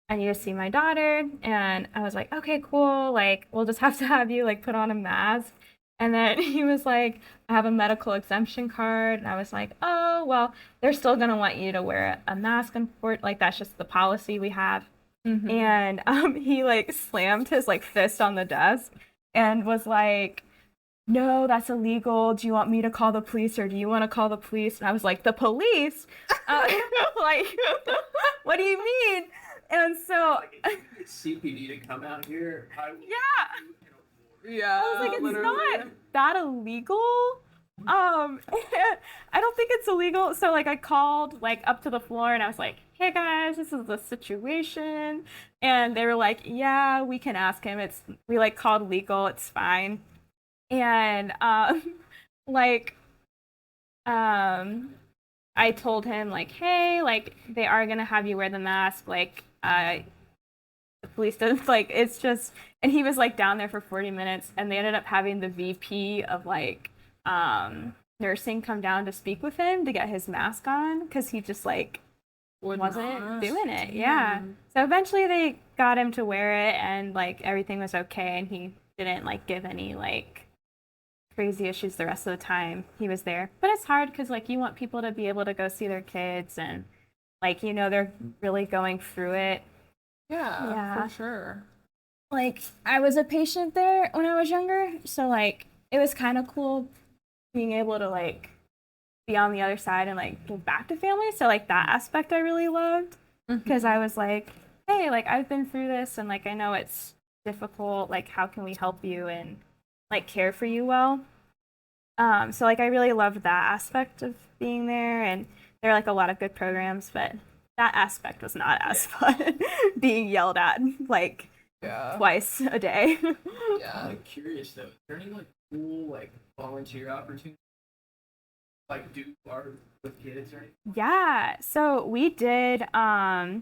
I need to see my daughter. And I was like, okay, cool. Like, we'll just have to have you like put on a mask. And then he was like, I have a medical exemption card. And I was like, oh, well, they're still going to want you to wear a mask. Like, that's just the policy we have. And he like slammed his like fist on the desk and was like, no, that's illegal. Do you want me to call the police, or do you want to call the police? And I was like, the police? Like, what do you mean? And so, like CPD to come out here. Yeah. I was like, it's literally. not that illegal. I don't think it's illegal. So like I called like up to the floor and I was like, hey guys, this is the situation. And they were like, yeah, we can ask him. We like called legal, it's fine. And like I told him like, hey, like they are gonna have you wear the mask, like the police doesn't like, it's just, and he was like down there for 40 minutes, and they ended up having the VP of like nursing come down to speak with him to get his mask on, because he just like wasn't doing it. Yeah. So eventually they got him to wear it, and like everything was okay, and he didn't like give any like crazy issues the rest of the time he was there. But it's hard because like you want people to be able to go see their kids, and like, you know, they're really going through it. Yeah, for sure. Like I was a patient there when I was younger, so like it was kind of cool being able to like be on the other side and like give back to family. So like that aspect I really loved, because I was like, hey, like I've been through this, and like I know it's difficult, like how can we help you and like care for you well. So like I really loved that aspect of being there, and there are like a lot of good programs, but that aspect was not as fun. Being yelled at like twice a day. I'm like curious though, is there any like cool like volunteer opportunities like do art with kids or anything? Yeah, so we did I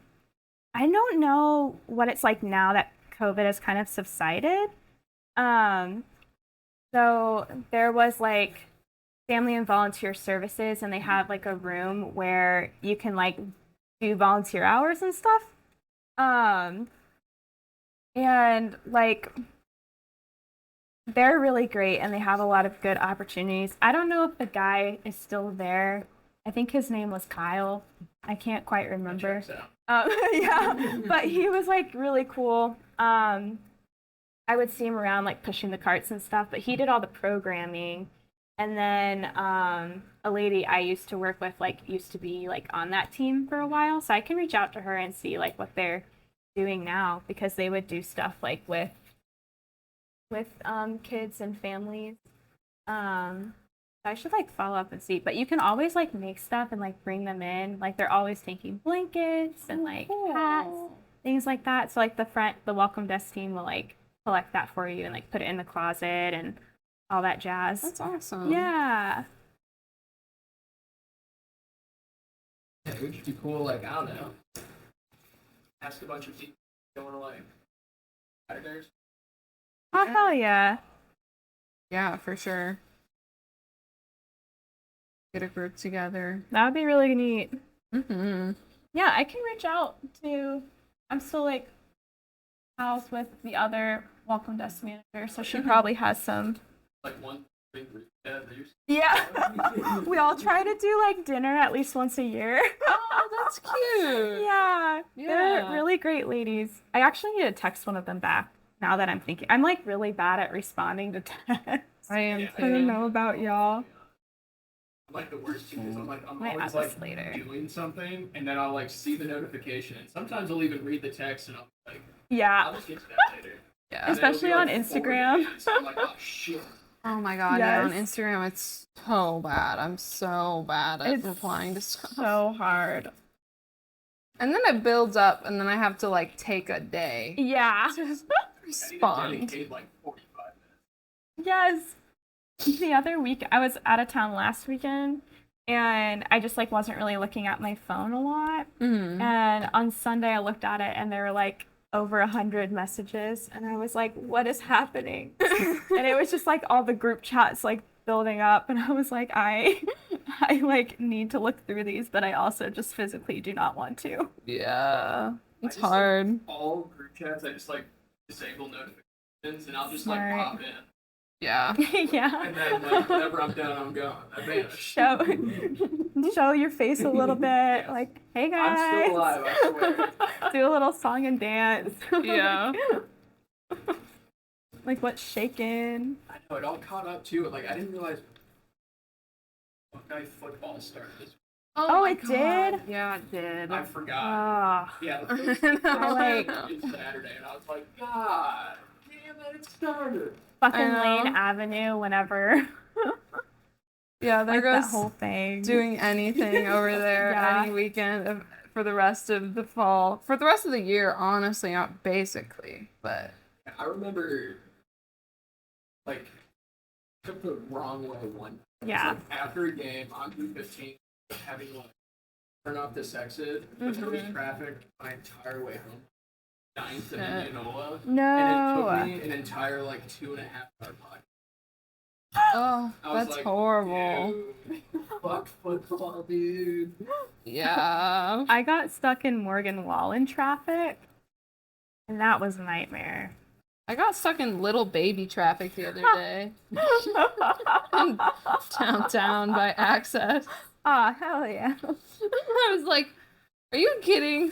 don't know what it's like now that COVID has kind of subsided. So there was like family and volunteer services, and they have like a room where you can like do volunteer hours and stuff. And like they're really great, and they have a lot of good opportunities. I don't know if the guy is still there. I think his name was Kyle. I can't quite remember. Yeah, but he was like really cool. I would see him around like pushing the carts and stuff, but he did all the programming. And then a lady I used to work with like used to be like on that team for a while, so I can reach out to her and see like what they're doing now, because they would do stuff like with kids and families. I should like follow up and see, but you can always like make stuff and like bring them in. Like they're always taking blankets and like hats, things like that. So like the welcome desk team will like collect that for you and like put it in the closet and all that jazz. That's awesome. Yeah. Yeah, it would just be cool, like, I don't know, ask a bunch of people going to like editors. Oh hell yeah. Yeah, for sure. Get a group together. That would be really neat. Mm-hmm. Yeah, I can reach out to, I'm still like housed with the other welcome desk manager, so she probably has some like one big group chat. Yeah. We all try to do like dinner at least once a year. Oh, that's cute. Yeah. They're Yeah. really great ladies. I actually need to text one of them back now that I'm thinking. I'm like really bad at responding to texts. I am Yeah. I don't too. know about y'all. I'm like the worst because I'm Might always ask like this later. doing something and then I'll like see the notification. Sometimes I'll even read the text and I'll be like, I'll Yeah. just get to that later. Yeah. And then it'll Especially be, on like, 4 Instagram. days. I'm like, oh shit. Oh my god, yeah, on Yes. Instagram it's so bad. I'm so bad at It's replying to stuff. so hard. And then it builds up and then I have to like take a day Yeah. to I need to respond. dedicate like 45 minutes. Yes. The other week, I was out of town last weekend, and I just like wasn't really looking at my phone a lot. Mm. And on Sunday, I looked at it, and there were like over 100 messages, and I was like, "What is happening?" And it was just like all the group chats like building up, and I was like, I like need to look through these, but I also just physically do not want to. Yeah. It's I just, hard. Like, all group chats, I just like disable notifications and I'll just like Smart. pop in. Yeah. Yeah. And then like whenever I'm done, I'm gone. I vanish. Show your face a little bit, like, hey guys. I'm still alive, I swear. Do a little song and dance. Yeah. Like what's shaking? I know it all caught up too. Like I didn't realize Buckeye football started this week. Oh, my it God. did? Yeah, it did. I forgot. Ah. Yeah, the first week I like- it's Saturday, and I was like, God damn it, it started. Fucking I know. Lane Avenue whenever. Yeah, there Like goes that whole thing. doing anything over there Yeah. any weekend for the rest of the fall. For the rest of the year, honestly, not basically. But I remember, like, took the wrong way one time. Yeah. It's like, after a game on Route 15, having like turn off this exit, but there was traffic my entire way home. 9th and Shit. Indianola. No. And it took me an entire like 2.5 hour podcast. oh, I was that's like, horrible. Dude, fuck football, dude. Yeah. I got stuck in Morgan Wallen traffic, and that was a nightmare. I got stuck in little baby traffic the other day in downtown by Access. Aw, hell yeah. I was like, are you kidding?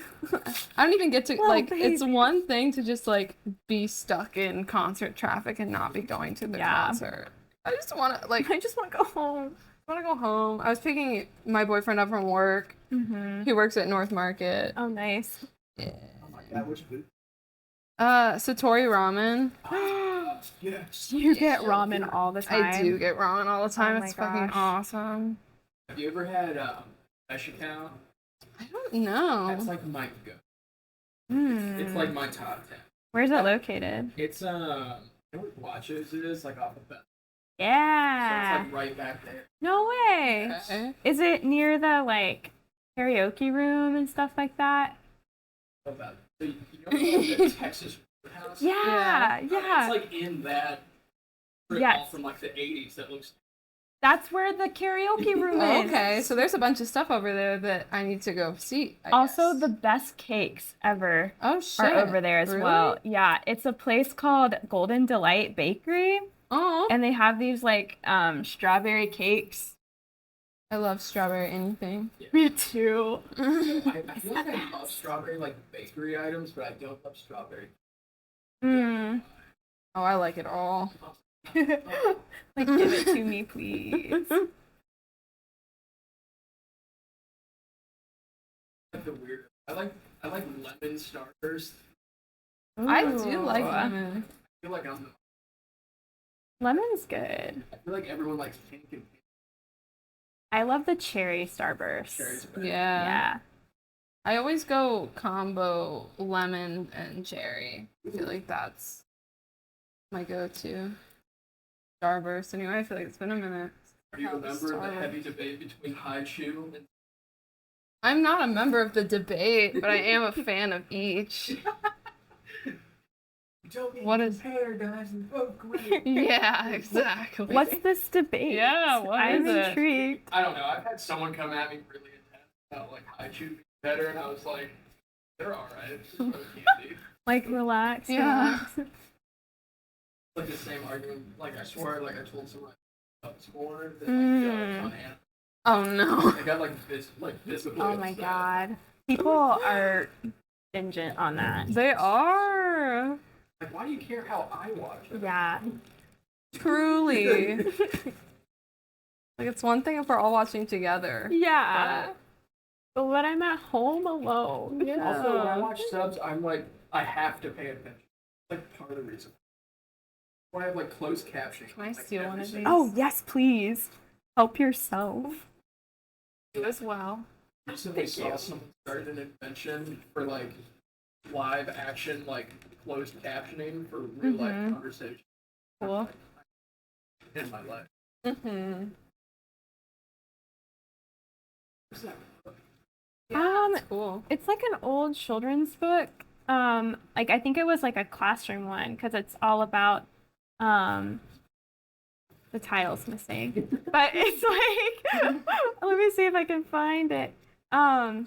I don't even get to, Little like, it's baby. one thing to just, like, be stuck in concert traffic and not be going to the Yeah. concert. I just want to, like, I just want to go home. I want to go home. I was picking my boyfriend up from work. Mm-hmm. He works at North Market. Oh, nice. Yeah. Oh my god, which booth? Satori Ramen. Yes. You get ramen all the time. I do get ramen all the time. Oh my It's fucking gosh. awesome. Have you ever had Mesh account? I don't know. That's like my go. Mm. It's like my top 10. Where's it located? It's you know what Watches it is, like off of that. So Yeah. it's like right back there. No way. Okay. Is it near the like karaoke room and stuff like that? About so you know the Texas Roadhouse? Yeah, Yeah. yeah. It's like in that strip Yes. mall from like the 80s that looks. That's where the karaoke room Oh, is. okay, so there's a bunch of stuff over there that I need to go see. I Also, guess. the best cakes ever oh shit are over there as Really? well. Yeah, it's a place called Golden Delight Bakery, Oh, and they have these like strawberry cakes. I love strawberry anything. Me too. I feel like I love strawberry like bakery items, but I don't love strawberry. Mm. Oh, I like it all. Like, give it to me, please. Like the weird. I like lemon starters. I do like Ooh. lemon. I feel like I'm. Lemon's good. I feel like everyone likes pink and pink. I love the cherry starburst. Cherries are better. Yeah. Yeah. I always go combo lemon and cherry. I feel like that's my go-to. Starburst. Anyway, I feel like it's been a minute. Do you Oh, remember the Starburst. heavy debate between High Chew and I'm not a member of the debate, but I am a fan of each. What is- guys and vote great? Yeah, exactly. What's this debate? Yeah, what I'm is it? intrigued. I don't know. I've had someone come at me really intense about like High Chew being better, and I was like, they're all right. It's just really candy. Like, relax. Yeah. relax. like the same argument. Like I swear, like I told someone up score that like on Anna. Oh no. They got like visibly. Oh my upset. god. People are stringent on that. They are. Like, why do you care how I watch it? Yeah. Truly. Like, it's one thing if we're all watching together. Yeah. But when I'm at home alone. Yeah. Also, when I watch subs, I'm like, I have to pay attention. Like part of the reason. Why I have like closed captioning. Can I like, steal one of every these? Oh, yes, please. Help yourself. You as well. recently saw someone started an invention for like live action like closed captioning for real life conversation. Cool. In my life. Mm-hmm. What's that? Cool. It's like an old children's book. Like I think it was like a classroom one because it's all about the title's missing. But it's like let me see if I can find it. I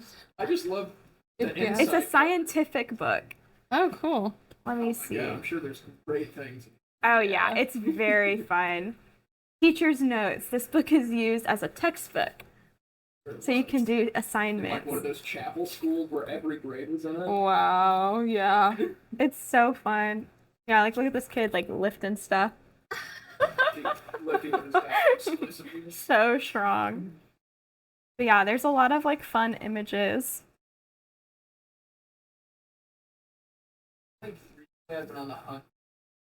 just love the Yeah. It's a insight. scientific book. Oh, cool. Let me see. Yeah, I'm sure there's some great things. Oh yeah, it's very fun. Teacher's notes. This book is used as a textbook, so you can do Like assignments. one of those chapel schools where every grade was in it. Wow. Yeah. It's so fun. Yeah, like look at this kid like lifting stuff. Lifting his back exclusively. So strong. But yeah, there's a lot of like fun images. Like I've been on the hunt.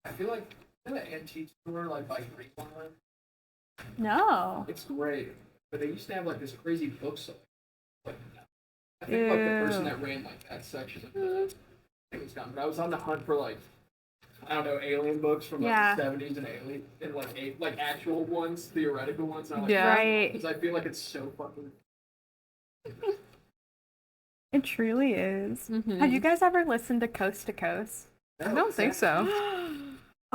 I feel like an antique store like by Greenlawn. No. It's great, but they used to have like this crazy book sale. Like, I think like the person Ew. that ran like that section of the thing was gone. But I was on the hunt for like I don't know alien books from like Yeah. the 70s and alien and like actual ones, theoretical ones. And I'm like, Yeah. Right. because I feel like it's so fucking. It truly is. Mhm. Have you guys ever listened to Coast to Coast? I don't think so.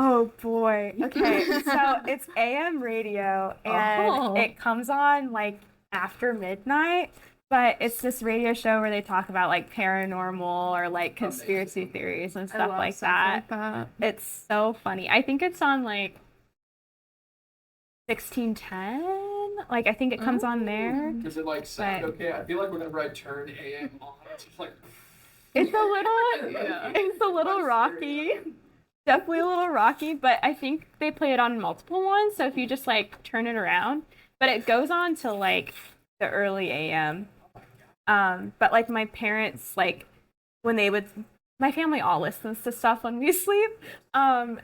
Oh boy. Okay, so it's AM radio and Oh. it comes on like after midnight, but it's this radio show where they talk about like paranormal or like conspiracy theories and I stuff love like stuff that. like that. It's so funny. I think it's on like 1610. Like I think it comes on there. Does it like sound But- okay? I feel like whenever I turn AM on, it's just like. It's a little Yeah. it's a little rocky. Definitely a little rocky, but I think they play it on multiple ones, so if you just like turn it around, but it goes on till like the early AM. But like my parents like when they would my family all listens to stuff when we sleep.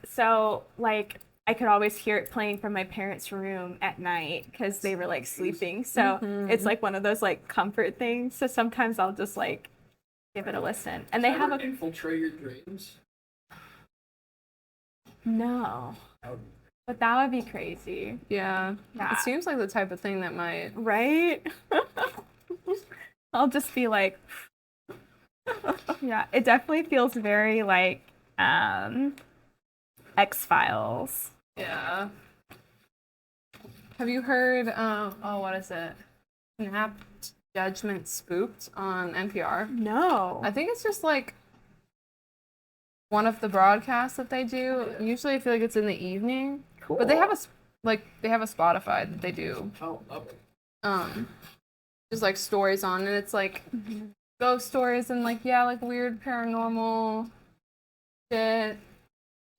So like I could always hear it playing from my parents' room at night because they were like sleeping. So it's like one of those like comfort things. So sometimes I'll just like give it a listen. And they have a infiltrate your dreams. no. But that would be crazy. Yeah. Yeah. It seems like the type of thing that might. Right? I'll just be like yeah, it definitely feels very like X-Files. Yeah. Have you heard? Oh, what is it? Snapped Judgment Spooked on NPR. No. I think it's just like one of the broadcasts that they do. Usually, I feel like it's in the evening, Cool. but they have they have a Spotify that they do. Oh, love it. Just like stories on, and it's like ghost stories and like like weird paranormal shit.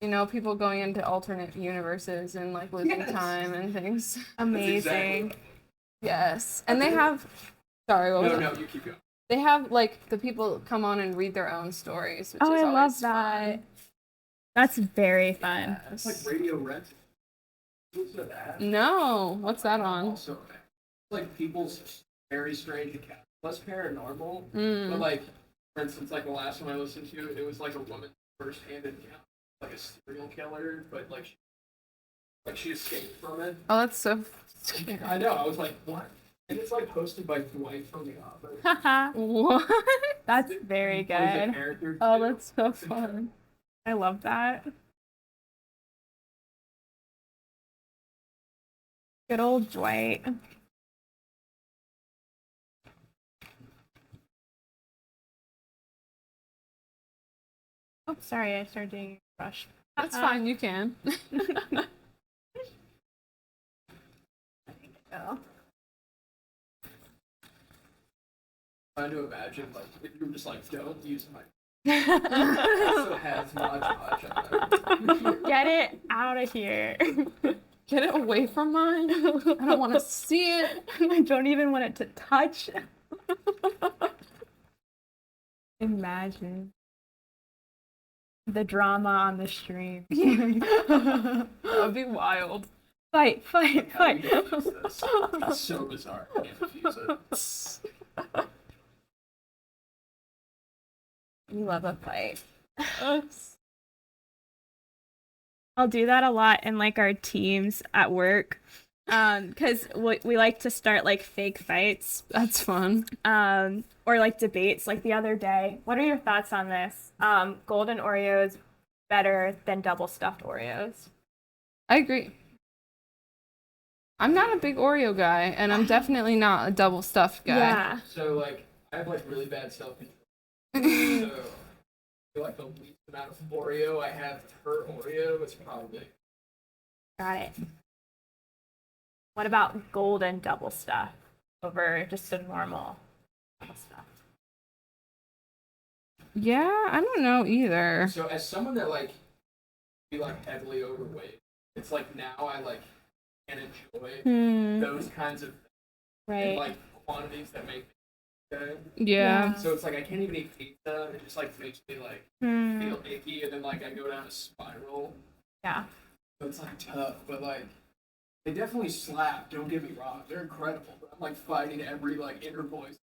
You know, people going into alternate universes and like losing Yes. time and things. Amazing. Exactly. Yes, and they have. Sorry, what was No, it? no, you keep going. They have like the people come on and read their own stories. Which Oh, is I love always that. fun. That's very fun. It's like Radio Rent. What's that? No, what's that on? Also, like people's very strange accounts. Less paranormal, but Mm. like, for instance, like the last one I listened to, it was like a woman's first-hand account, like a serial killer, but like she escaped from it. Oh, that's so. I know. I was like, what? And it's like hosted by Dwight from The Office. Haha. What? That's very He plays a good. character, Oh, too. that's so fun. I love that. Good old Dwight. Oh, sorry, I started doing a rush. That's fine, you can. Oh. Trying to imagine, like, if you were just like, don't use my. Also has much on there. Get it out of here. Get it away from mine. I don't want to see it. I don't even want it to touch. Imagine the drama on the stream. That would be wild. Fight, fight, How do you fight. defuse this? That's so bizarre. I can't defuse it. You love a fight. I'll do that a lot in like our teams at work. Because we like to start like fake fights. That's fun. Or like debates like the other day. What are your thoughts on this? Golden Oreos better than double stuffed Oreos? I agree. I'm not a big Oreo guy, and I'm definitely not a double stuffed guy. Yeah. So, like, I have, like, really bad self-control. So, I feel like the least amount of Oreo I have per Oreo is probably. Got it. What about golden double stuff over just a normal double stuff? Yeah, I don't know either. So, as someone that, like, be, like, heavily overweight, it's like now I, like, can enjoy those kinds of Right. like quantities that make me good. Yeah. So it's like I can't even eat pizza. It just like makes me like feel icky, and then like I go down a spiral. Yeah. So it's like tough, but like they definitely slap. Don't get me wrong, they're incredible. But I'm like fighting every like inner voice.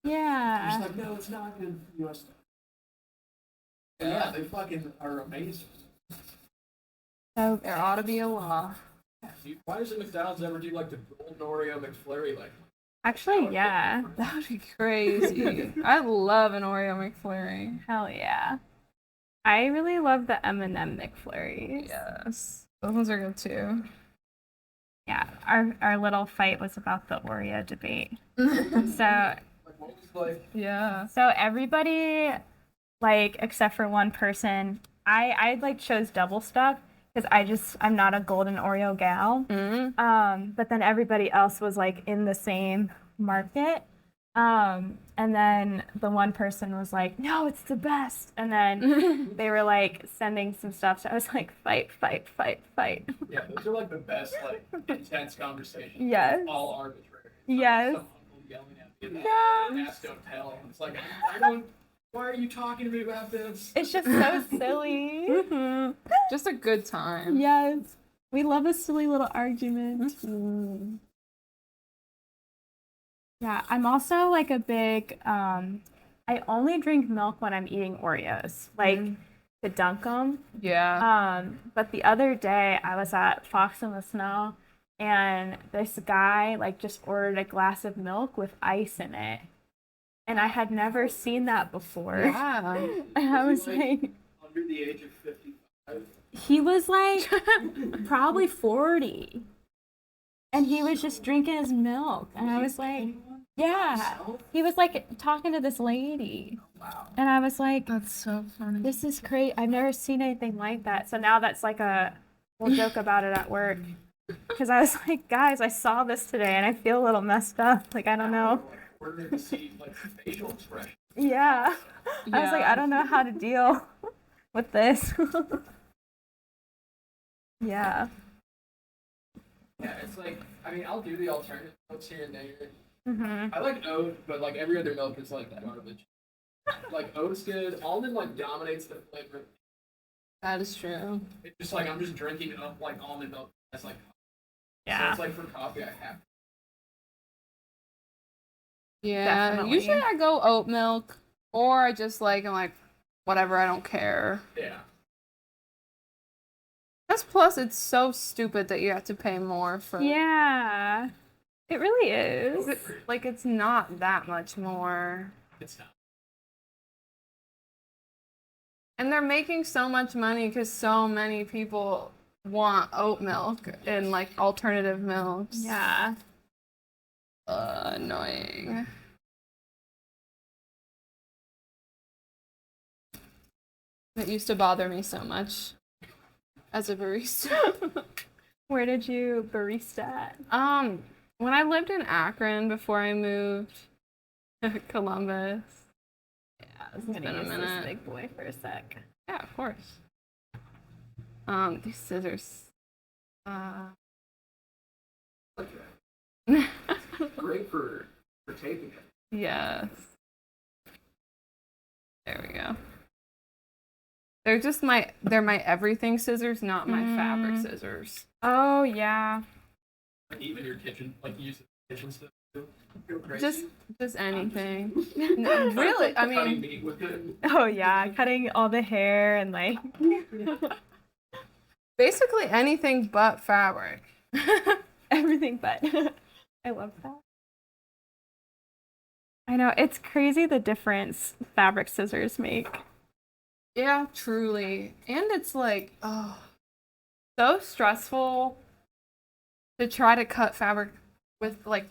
I'm Yeah. just like, no, it's not good for you. Yeah, they fucking are amazing. So There ought to be a law. Dude, why doesn't McDonald's ever do like the golden Oreo McFlurry like? actually, yeah. That would be crazy. I love an Oreo McFlurry. Hell yeah. I really love the M&M McFlurries. Yes. Those ones are good too. Yeah. Our little fight was about the Oreo debate. So Like what was like? Yeah. So everybody, like, except for one person, I like chose double stuff because I'm not a golden Oreo gal. But then everybody else was like in the same market. And then the one person was like, no, it's the best. And then they were like sending some stuff. So I was like, fight, fight, fight, fight. Yeah, those are like the best like intense conversations. Yes. All arbitrary. Yes. Some uncle yelling at me. Yes. Ask, don't tell. It's like I don't. Why are you talking to me about this? It's just so silly. Just a good time. Yes. We love a silly little argument. Yeah, I'm also like a big, I only drink milk when I'm eating Oreos, like to dunk them. Yeah. But the other day I was at Fox in the Snow and this guy like just ordered a glass of milk with ice in it. And I had never seen that before. Yeah. And I was like, Under the age of 55. he was like probably 40. And he was just drinking his milk. And I was like, yeah. He was like talking to this lady. Wow. And I was like, That's so funny. this is crazy. I've never seen anything like that. So now that's like we'll joke about it at work. Because I was like, guys, I saw this today and I feel a little messed up. Like, I don't know. We're going to see like facial expression. Yeah. I was like, I don't know how to deal with this. Yeah. Yeah, it's like I mean I'll do the alternative milks here and there. Mm-hmm. I like oat, but like every other milk is like garbage. Like oat's good. Almond like dominates the flavor. That is true. It's just like I'm just drinking up like almond milk. That's like so Yeah. it's like for coffee I have. Yeah. Definitely. Usually I go oat milk, or I just like I'm like, whatever, I don't care. Yeah. Plus it's so stupid that you have to pay more for. Yeah. It really is. Like it's not that much more. It's not. And they're making so much money because so many people want oat milk and like alternative milks. Yeah. Annoying. It used to bother me so much. as a barista. Where did you barista at? When I lived in Akron before I moved to Columbus. Yeah, it's I'm been gonna a use minute. this big boy for a sec. Yeah, of course. These scissors. Great for taping it. Yes. There we go. They're my everything scissors, not my fabric scissors. Oh yeah. Like even your kitchen, like you use the kitchen stuff too. Go crazy. Just anything. No, really, I Cutting mean, meat with it. Oh yeah, cutting all the hair and like basically anything but fabric. everything but. I love that. I know, it's crazy the difference fabric scissors make. Yeah, truly. And it's like, oh, so stressful to try to cut fabric with like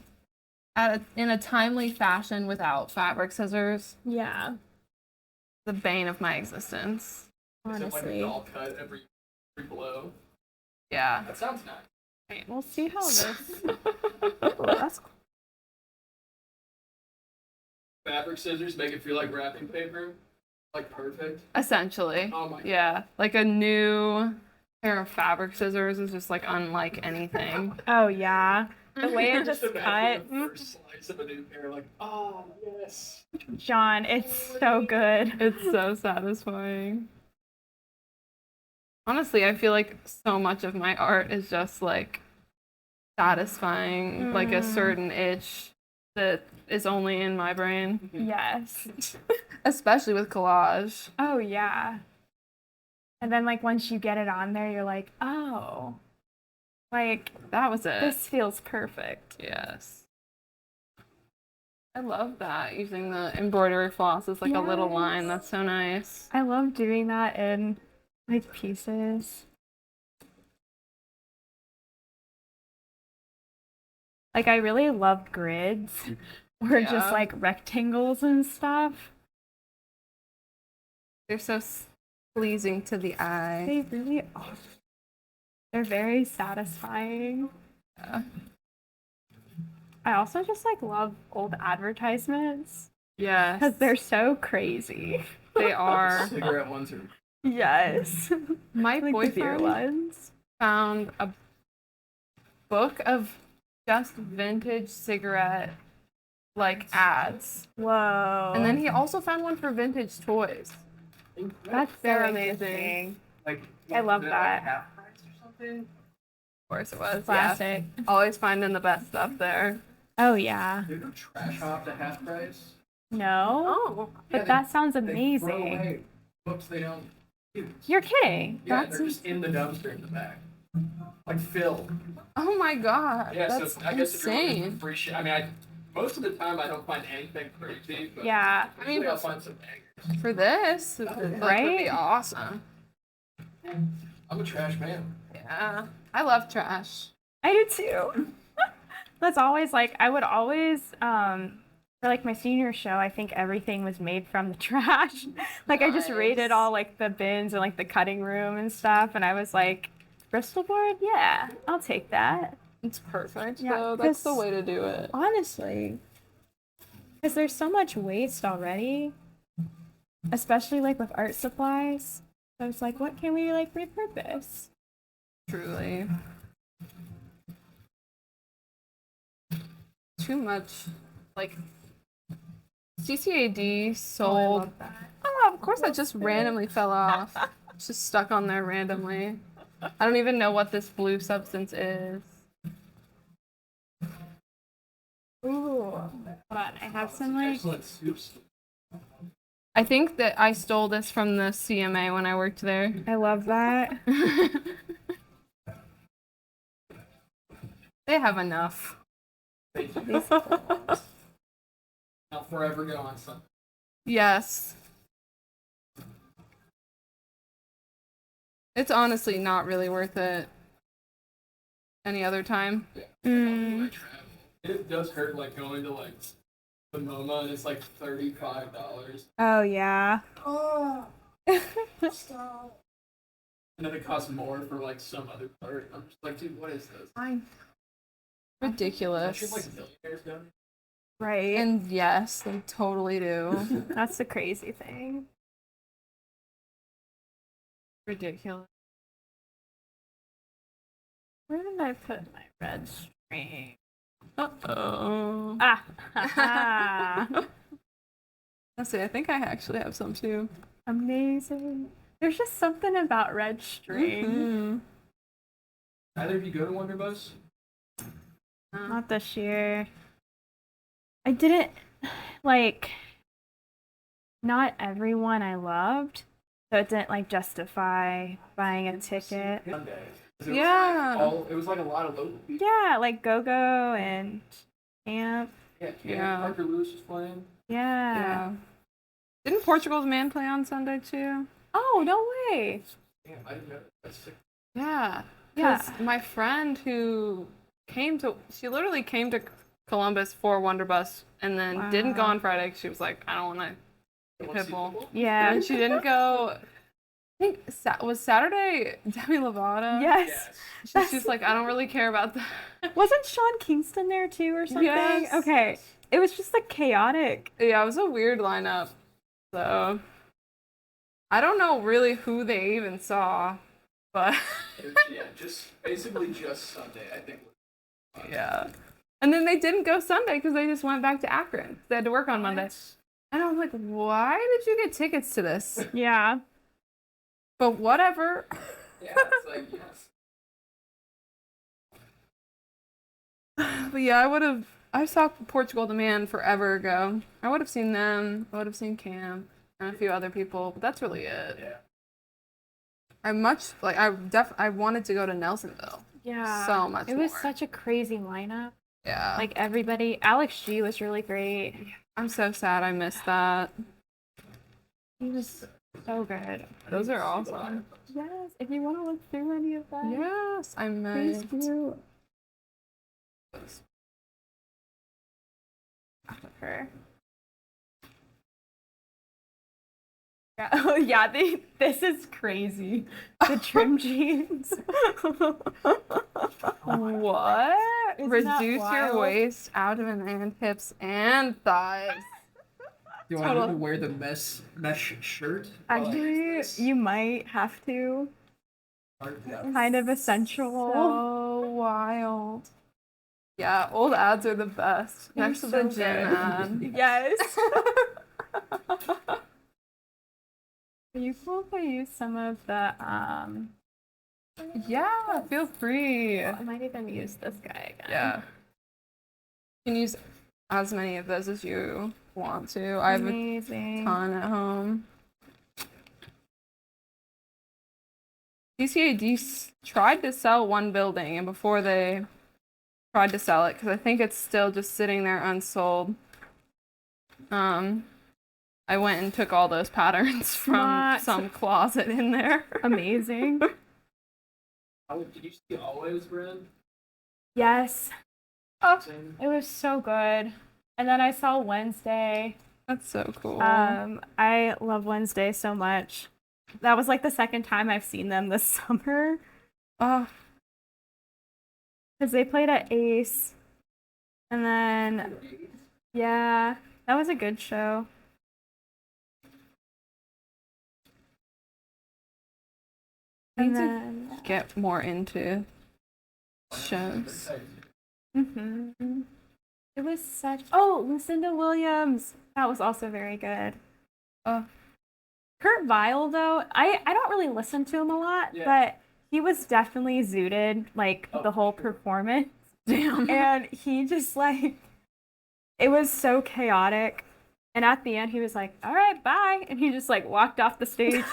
in a timely fashion without fabric scissors. Yeah, The bane of my existence. Is it like a honestly. doll cut every blow? Yeah. That sounds nice. We'll see how this. Oh, that's cool. Fabric scissors make it feel like wrapping paper. Like perfect. Essentially. Oh my god. Yeah. Like a new pair of fabric scissors is just like unlike anything. Oh yeah, the way it just cut, imagine the first slice of a new pair, like, oh yes. John, it's so good. It's so satisfying. Honestly, I feel like so much of my art is just like satisfying, like a certain itch that is only in my brain, Yes. especially with collage. Oh yeah. And then like once you get it on there, you're like, oh, like That was it. this feels perfect. Yes. I love that, using the embroidery floss as like a little line. Yes. That's so nice. I love doing that in like pieces. Like I really love grids or just Yeah. like rectangles and stuff. They're so pleasing to the eye. They really are. They're very satisfying. Yeah. I also just like love old advertisements Yes. because they're so crazy. They are. Cigarette ones are. Yes. My Like the beer boyfriend ones. found a book of just vintage cigarette like ads. Whoa. And then he also found one for vintage toys. That's They're so amazing. interesting. Like, I love is it, that. Like half price or something? Of course it was. Classic. Yeah. Always finding the best stuff there. Oh yeah. They go trash hop to half price. No. Oh. But Yeah, that sounds They throw amazing. away books they don't use. You're kidding. Yeah, That's they're just in the dumpster in the back. Like filled. Oh my god. Yeah, That's so I guess if you're looking insane. for free shit, I mean, most of the time I don't find anything crazy, but yeah. I mean, usually I'll find some bangers. For this, that would be Right? awesome. I'm a trash man. Yeah. I love trash. I do too. That's always like I would always for like my senior show, I think everything was made from the trash. Like I just rated all like the bins and like the cutting room and stuff, and I was like, Bristol board, yeah, I'll take that. It's perfect, Yeah, though. That's the 'cause- way to do it. Honestly, because there's so much waste already, especially like with art supplies. So it's like, what can we like repurpose? Truly. Too much. Like, CCAD sold. Oh, of course, that just randomly fell off. It's just stuck on there randomly. I don't even know what this blue substance is. Ooh, hold on, I have some like. Excellent soups. I think that I stole this from the CMA when I worked there. I love that. They have enough. Thank you. I'll forever go on something. Yes. It's honestly not really worth it any other time. Mm. I travel. It does hurt like going to like the MoMA and it's like $35. Oh yeah. Oh, stop. And then it costs more for like some other part. I'm just like, dude, what is this? Ridiculous. Should like millionaires done? Right. And yes, they totally do. That's the crazy thing. Ridiculous. Where did I put my red string? Uh-oh. Ah. Let's see, I think I actually have some too. Amazing. There's just something about red string. Mhm. Either of you go to Wonderbus? Not this year. I didn't like not everyone I loved, so it didn't like justify buying a ticket. Sunday. Yeah. It was like a lot of local people. Yeah, like Go-Go and Camp. Yeah. Parker Lewis was playing. Yeah. Yeah. Didn't Portugal's Man play on Sunday too? Oh, no way. Damn, I didn't know that. That's sick. Yeah. Yeah. Because my friend who she literally came to Columbus for Wonderbus and then didn't go Wow. on Friday 'cause she was like, I don't want to You wanna see Pitbull. football? Yeah. And she didn't go. I think was Saturday Demi Lovato. Yes. She's just like, I don't really care about that. Wasn't Sean Kingston there too or something? Yes. Okay. It was just like chaotic. Yeah, it was a weird lineup. So I don't know really who they even saw, but Yeah, basically just Sunday, I think. yeah. And then they didn't go Sunday because they just went back to Akron. They had to work on Monday. And I was like, why did you get tickets to this? Yeah. But whatever. Yeah, it's like, yes. But yeah, I saw Portugal the Man forever ago. I would have seen them. I would have seen Cam and a few other people, but that's really it. Yeah. I wanted to go to Nelsonville. Yeah. So much It was more. such a crazy lineup. Yeah. Like everybody, Alex G was really great. I'm so sad I missed that. He was so good. Those are awesome. Yes, if you want to look through any of that, Yes, I please might. do. Her. Yeah. Oh yeah. This is crazy. The trim jeans. What? Isn't that Reduce your wild? waist, abdomen, and hips and thighs. Do I need to wear the mesh shirt? Actually, you might have to. Kind of essential. So wild. Yeah, old ads are the best. They're Next to the so gym good. ad. Yes. Are you cool if I use some of the Yeah, feel free. I might even use this guy again. Yeah. You can use as many of those as you want to. I have a Amazing. ton at home. DCAD tried to sell one building, and before they tried to sell it, because I think it's still just sitting there unsold, I went and took all those patterns from Smart. some closet in there. Amazing. Did you see Always, Bryn? Yes. Oh, It was so good. And then I saw Wednesday. that's so cool. I love Wednesday so much. That was like the second time I've seen them this summer. Oh, Because they played at Ace. And then, yeah, that was a good show. And Need to then, get more into shows. mhm. It was such. Oh, Lucinda Williams. That was also very good. Kurt Vile, though, I don't really listen to him a lot, Yeah. but he was definitely zooted, like, Oh, the whole for sure. performance. Damn. And he just, like, it was so chaotic. And at the end, he was like, all right, bye. And he just, like, walked off the stage.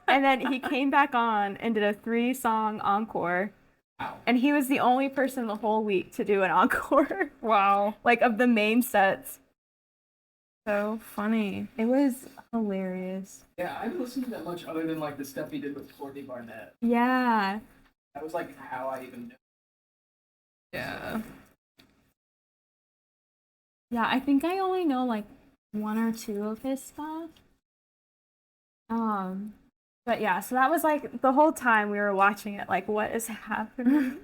And then he came back on and did a 3-song encore. Wow. And he was the only person the whole week to do an encore, Wow. like, of the main sets. So funny. It was hilarious. Yeah, I haven't listened to that much other than like the stuff he did with Courtney Barnett. Yeah. That was like how I even knew. Yeah. Yeah, I think I only know like 1 or 2 of his stuff. But yeah, so that was like the whole time we were watching it, like, what is happening?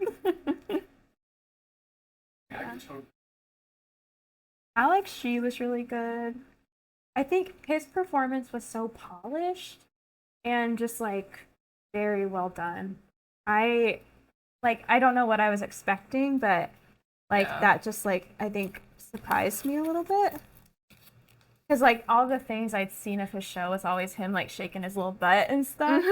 Yeah. Alex She was really good. I think his performance was so polished and just like very well done. I don't know what I was expecting, but like Yeah. that just like I think surprised me a little bit. Cause like all the things I'd seen of his show was always him like shaking his little butt and stuff.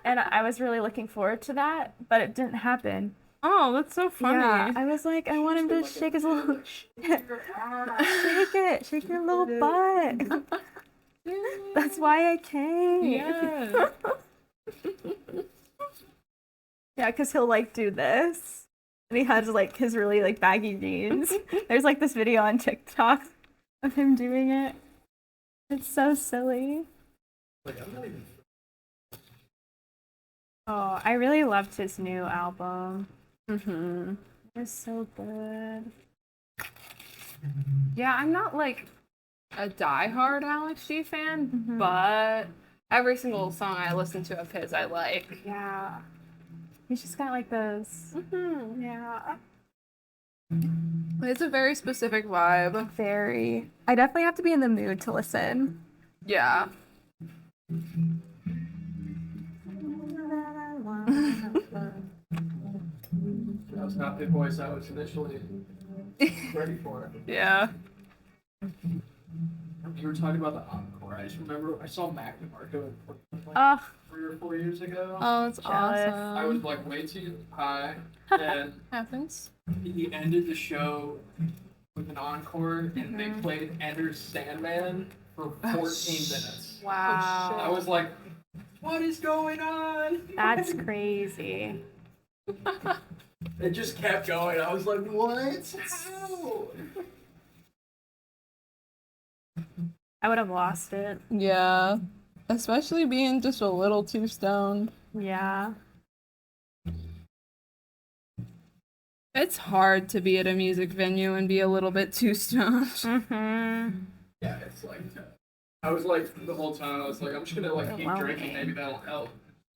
And I was really looking forward to that, but it didn't happen. Oh, that's so funny. Yeah, I was like, I want him to shake his little shake it, shake your little butt. That's why I came. Yeah. Yeah, because he'll like do this. And he has like his really like baggy jeans. There's like this video on TikTok of him doing it. It's so silly. Like, I'm not even. Oh, I really loved his new album. Mm-hmm. It was so good. Yeah, I'm not like a diehard Alex G fan, Mhm. but every single song I listen to of his I like. Yeah. He's just got like those. Mm-hmm. Yeah. It's a very specific vibe. Very. I definitely have to be in the mood to listen. Yeah. That was not the voice I was initially ready for. Yeah. You were talking about the encore. I just remember I saw Mac DeMarco like Ugh. 3 or 4 years ago. Oh, it's Jealous. awesome. I was like way too high, and Happens. he ended the show with an encore, and they played Enter Sandman for 14 minutes. Wow. I was like, what is going on? That's crazy. It just kept going. I was like, what? How? I would have lost it. Yeah. Especially being just a little too stoned. Yeah. It's hard to be at a music venue and be a little bit too stoned. Mm-hmm. Yeah, it's like, I was like, the whole time, I was like, I'm just gonna like keep Lonely. drinking. Maybe that'll help.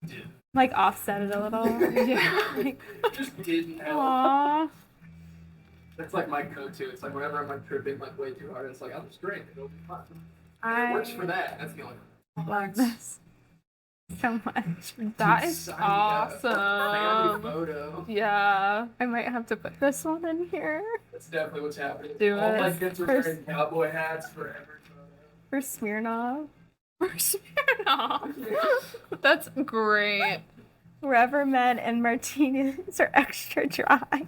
Didn't. Like offset it a little. Yeah. Like, Just didn't help. aww. That's like my go-to. It's like whenever I'm like tripping like way too hard, it's like I'll just drink. It'll be fun. And it works for that. That's the only. love this so much. That is Sign me up. Family awesome. photo. Yeah. I might have to put this one in here That's definitely what's happening. Do All it. my kids are wearing cowboy hats forever. for Smirnoff. Or Smirnoff. That's great. Wherever men and martinis are extra dry.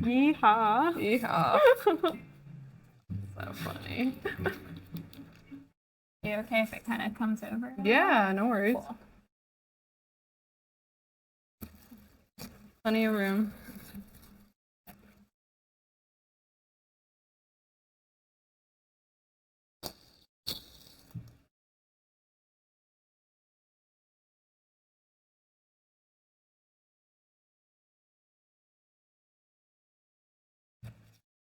Yeehaw. Yeah. So funny. You okay if it kind of comes over? Yeah, no worries. Cool. Plenty of room.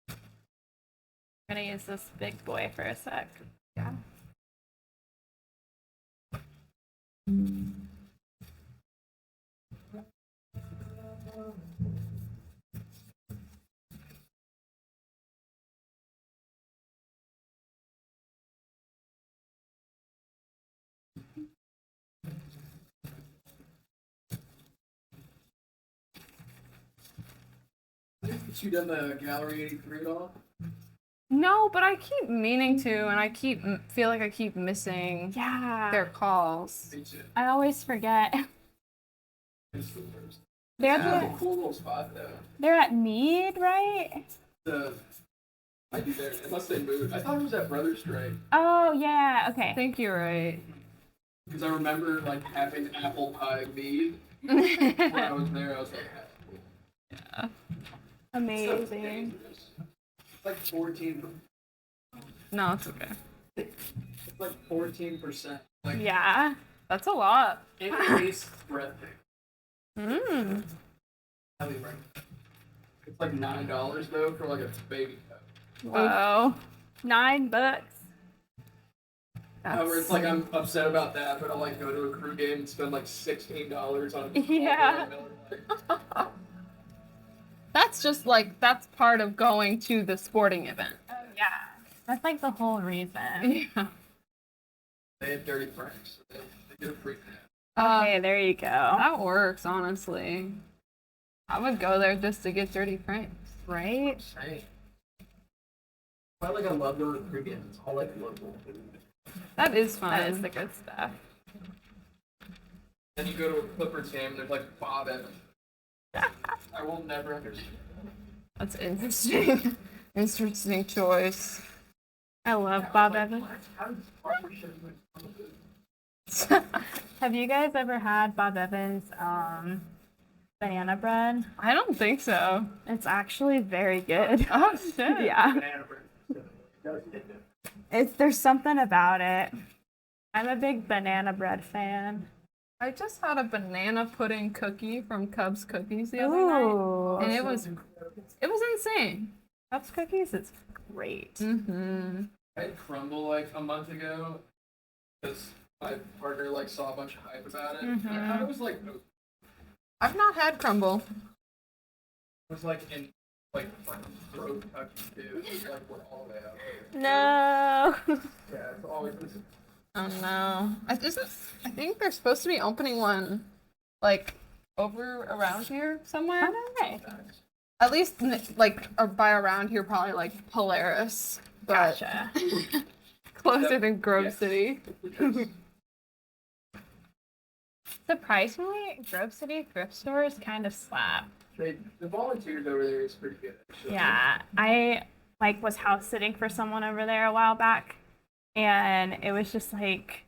I'm gonna use this big boy for a sec. Yeah. Have you done the Gallery 83 at all? No, but I keep meaning to, and I feel like I keep missing Yeah. their calls. Me too. I always forget. It's the worst. They're It's the- a cool little spot though. They're at Mead, right? Might be there unless they moved. I thought it was at Brother Strait Oh yeah. I Okay. think you're right. because I remember like having apple pie mead when I was there. I was like, Yeah. so Amazing. dangerous. It's like 14. No, it's okay. It's like 14%. Like Yeah. That's a lot. it tastes breathtaking. Mmm. Highly recommend. It's like $9 though for like a baby cup. Wow. $9. However, it's like I'm upset about that, but I'll like go to a crew game and spend like $16 on. Yeah. That's just like that's part of going to the sporting event. Oh yeah, that's like the whole reason. Yeah. They have dirty franks. So they get a free pass. Okay, there you go. That works, honestly. I would go there just to get dirty franks. Right? Hey. I like I love going to crew games. It's all like local food. That is fun. That is the good stuff. Then you go to a Clippers game and there's like Bob Evans. I will never understand. That's interesting. Interesting choice. I love Bob Evans. How does partnership with Have you guys ever had Bob Evans banana bread? I don't think so. It's actually very good. Oh shit. Yeah. banana bread? There's something about it. I'm a big banana bread fan. I just had a banana pudding cookie from Cubs Cookies the other night, Ooh. and it was insane. Cups cookies is great. Mm-hmm. I had crumble like a month ago because my partner like saw a bunch of hype about it. Mhm. And I was like, I've not had crumble. it was like in like throat cookies too. It was, like we're all the way out there. No. Yeah, it's always this. Oh no. I think they're supposed to be opening one like over around here somewhere. Okay. At least like or by around here probably like Polaris. But Gotcha. closer than Grove Yes. City. Surprisingly, Grove City thrift stores kind of slap. The volunteers over there is pretty good. Actually. Yeah, I like was house sitting for someone over there a while back, and it was just like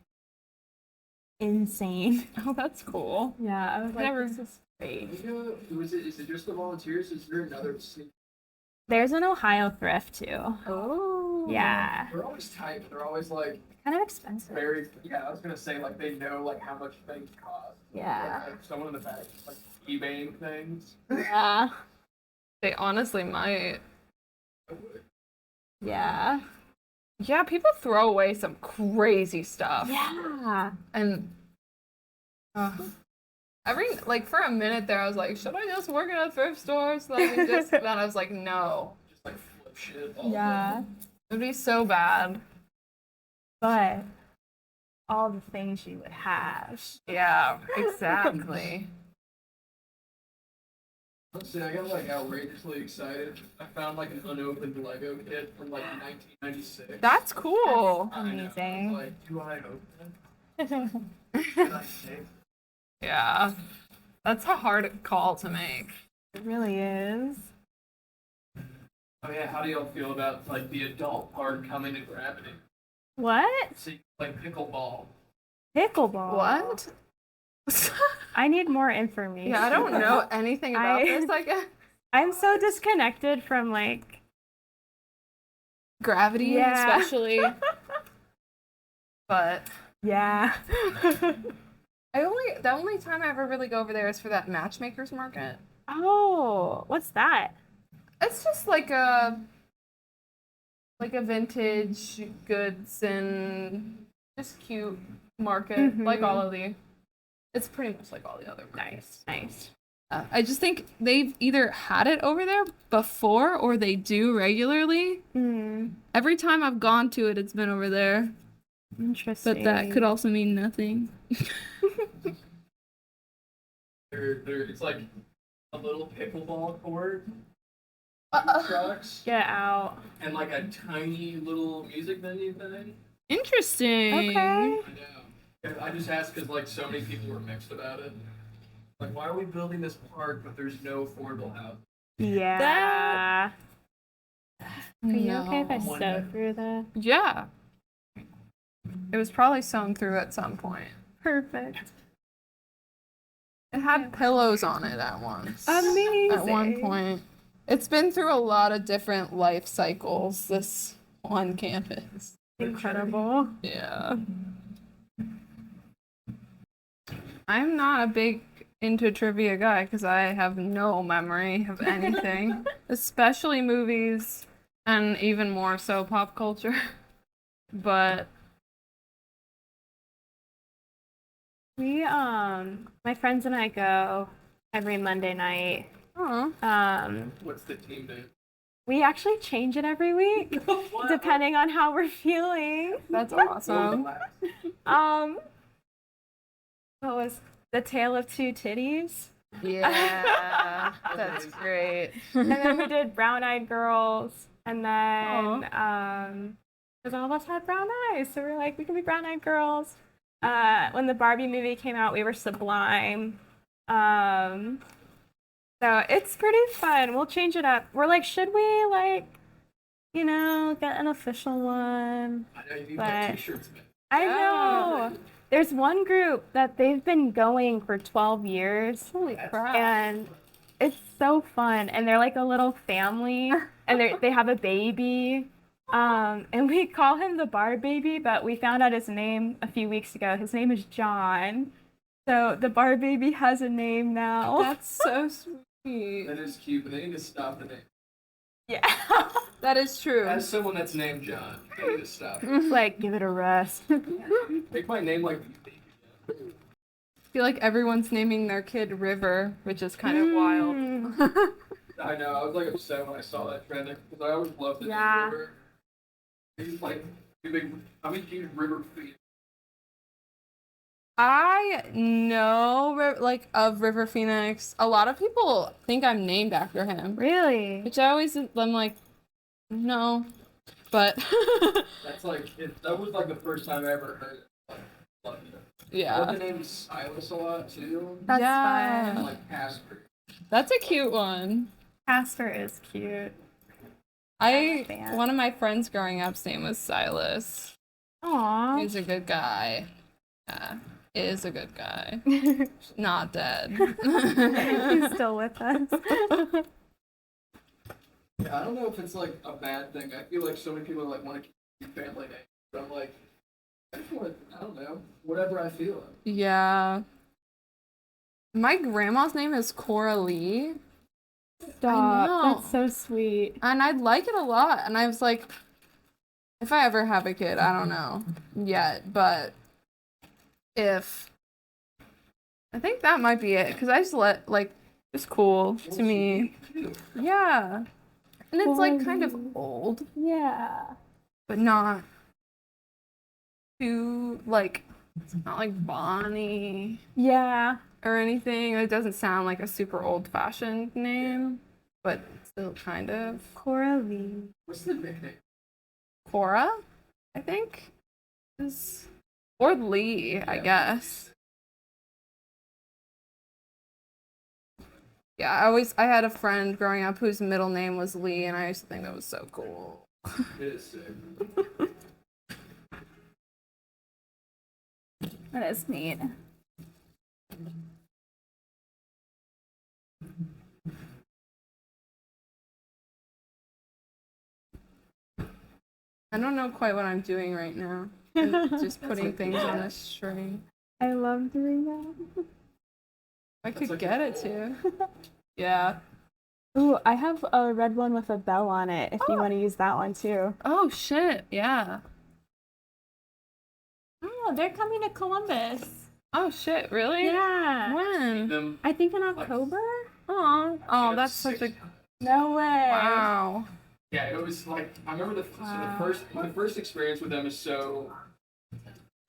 insane. Oh, that's cool. Yeah, I was like, Never- this is great. Is it just the volunteers? Is there another sneak? There's an Ohio thrift too. Oh. Yeah, They're always tight, but they're always like kind of expensive. very. Yeah, I was gonna say like they know like how much things cost. Yeah. Like, someone in the back is like eBaying things. Yeah, They honestly might. yeah, Yeah, people throw away some crazy stuff. yeah. And for a minute there I was like, should I just work at a thrift store so I can just then I was like, no. Just like flip shit. All Yeah, It'd be so bad. but all the things you would have. Yeah, exactly. Let's see, I got like outrageously excited. I found like an unopened Lego kit from like 1996. That's cool. I know. Amazing. Like, do I open it? Should I save it? Yeah. That's a hard call to make. It really is. Oh yeah, how do y'all feel about like the adult part coming to Gravity? What? See, like pickleball. Pickleball. What? I need more information. Yeah, I don't know anything about I- this, I guess. I'm so disconnected from like Gravity Yeah. especially. But yeah. the only time I ever really go over there is for that matchmakers market. Oh, what's that? It's just like a vintage goods and just cute market, like all of the. It's pretty much like all the other markets. Nice. I just think they've either had it over there before or they do regularly. Hmm. Every time I've gone to it, it's been over there. Interesting. But that could also mean nothing. It's like a little pickleball court, Uh-uh. trucks, Get out. and like a tiny little music venue thing. Interesting. Okay. I know. I just asked because like so many people were mixed about it. Like, why are we building this park but there's no affordable housing? Yeah. Are you okay if I No. sew through the? Yeah. It was probably sewn through at some point. Perfect. It had pillows on it at once. Amazing. At one point. It's been through a lot of different life cycles, this one campus. Incredible. Yeah. I'm not a big into trivia guy because I have no memory of anything, especially movies and even more so pop culture. But My friends and I go every Monday night. Oh, What's the team name? We actually change it every week, depending on how we're feeling. that's What awesome. was What was the Tale of Two Titties? Yeah, that's great. And then we did Brown Eyed Girls, and then because all of us had brown eyes, so we were like, we can be Brown Eyed Girls. When the Barbie movie came out, we were Sublime. So it's pretty fun. We'll change it up. We're like, should we get an official one? I know you need But- that t-shirts, man. I Yeah. know. There's one group that they've been going for 12 years, Holy crap. and it's so fun. And they're like a little family, and they have a baby. And we call him the Bar Baby, but we found out his name a few weeks ago. His name is John. So the Bar Baby has a name now. That's so sweet. That is cute, but they need to stop the name. Yeah. That is true. As someone that's named John, they need to stop. It's like, give it a rest. Make my name like I feel like everyone's naming their kid River, which is kind of wild. I know. I was like upset when I saw that trend because I always loved the Yeah. name River. He's like too big. I mean, huge River feet. I know of River Phoenix. A lot of people think I'm named after him, Really? which I'm like, no, but That's like that was like the first time I ever heard it. Like, loved it. I yeah, love the name Silas a lot too. That's Yeah. And fun. like Casper. that's a cute one. Casper is cute. fan. One of my friends growing up's name was Silas. Aww. He's a good guy. Yeah, is a good guy. He's Not dead. still with us. Yeah, I don't know if it's like a bad thing. I feel like so many people like want to keep family names, but I'm like, I just want to, I don't know, whatever I feel. Yeah. My grandma's name is Cora Lee. Stop. know. That's so sweet. And I like it a lot. And I was like, if I ever have a kid, I don't know yet, but if I think that might be it, because I just it's cool to me. Yeah. And it's like kind of old, Yeah. but not too it's not like Bonnie Yeah. or anything. It doesn't sound like a super old fashioned name, but still kind of. Cora Lee. What's the nickname? Cora, I think, or Lee, I guess. Yeah, I had a friend growing up whose middle name was Lee, and I used to think that was so cool. It is sick. That is neat. I don't know quite what I'm doing right now. I'm just putting things on a string. I love doing that. I That's could like get a it too. Yeah. Ooh, I have a red one with a bell on it if you want to use that one too. Oh shit. Yeah. Oh, they're coming to Columbus. Oh shit. Really? Yeah. When? Them. I think in October? Oh, that's such a No way. wow. Yeah, it was like I remember the first experience with them is so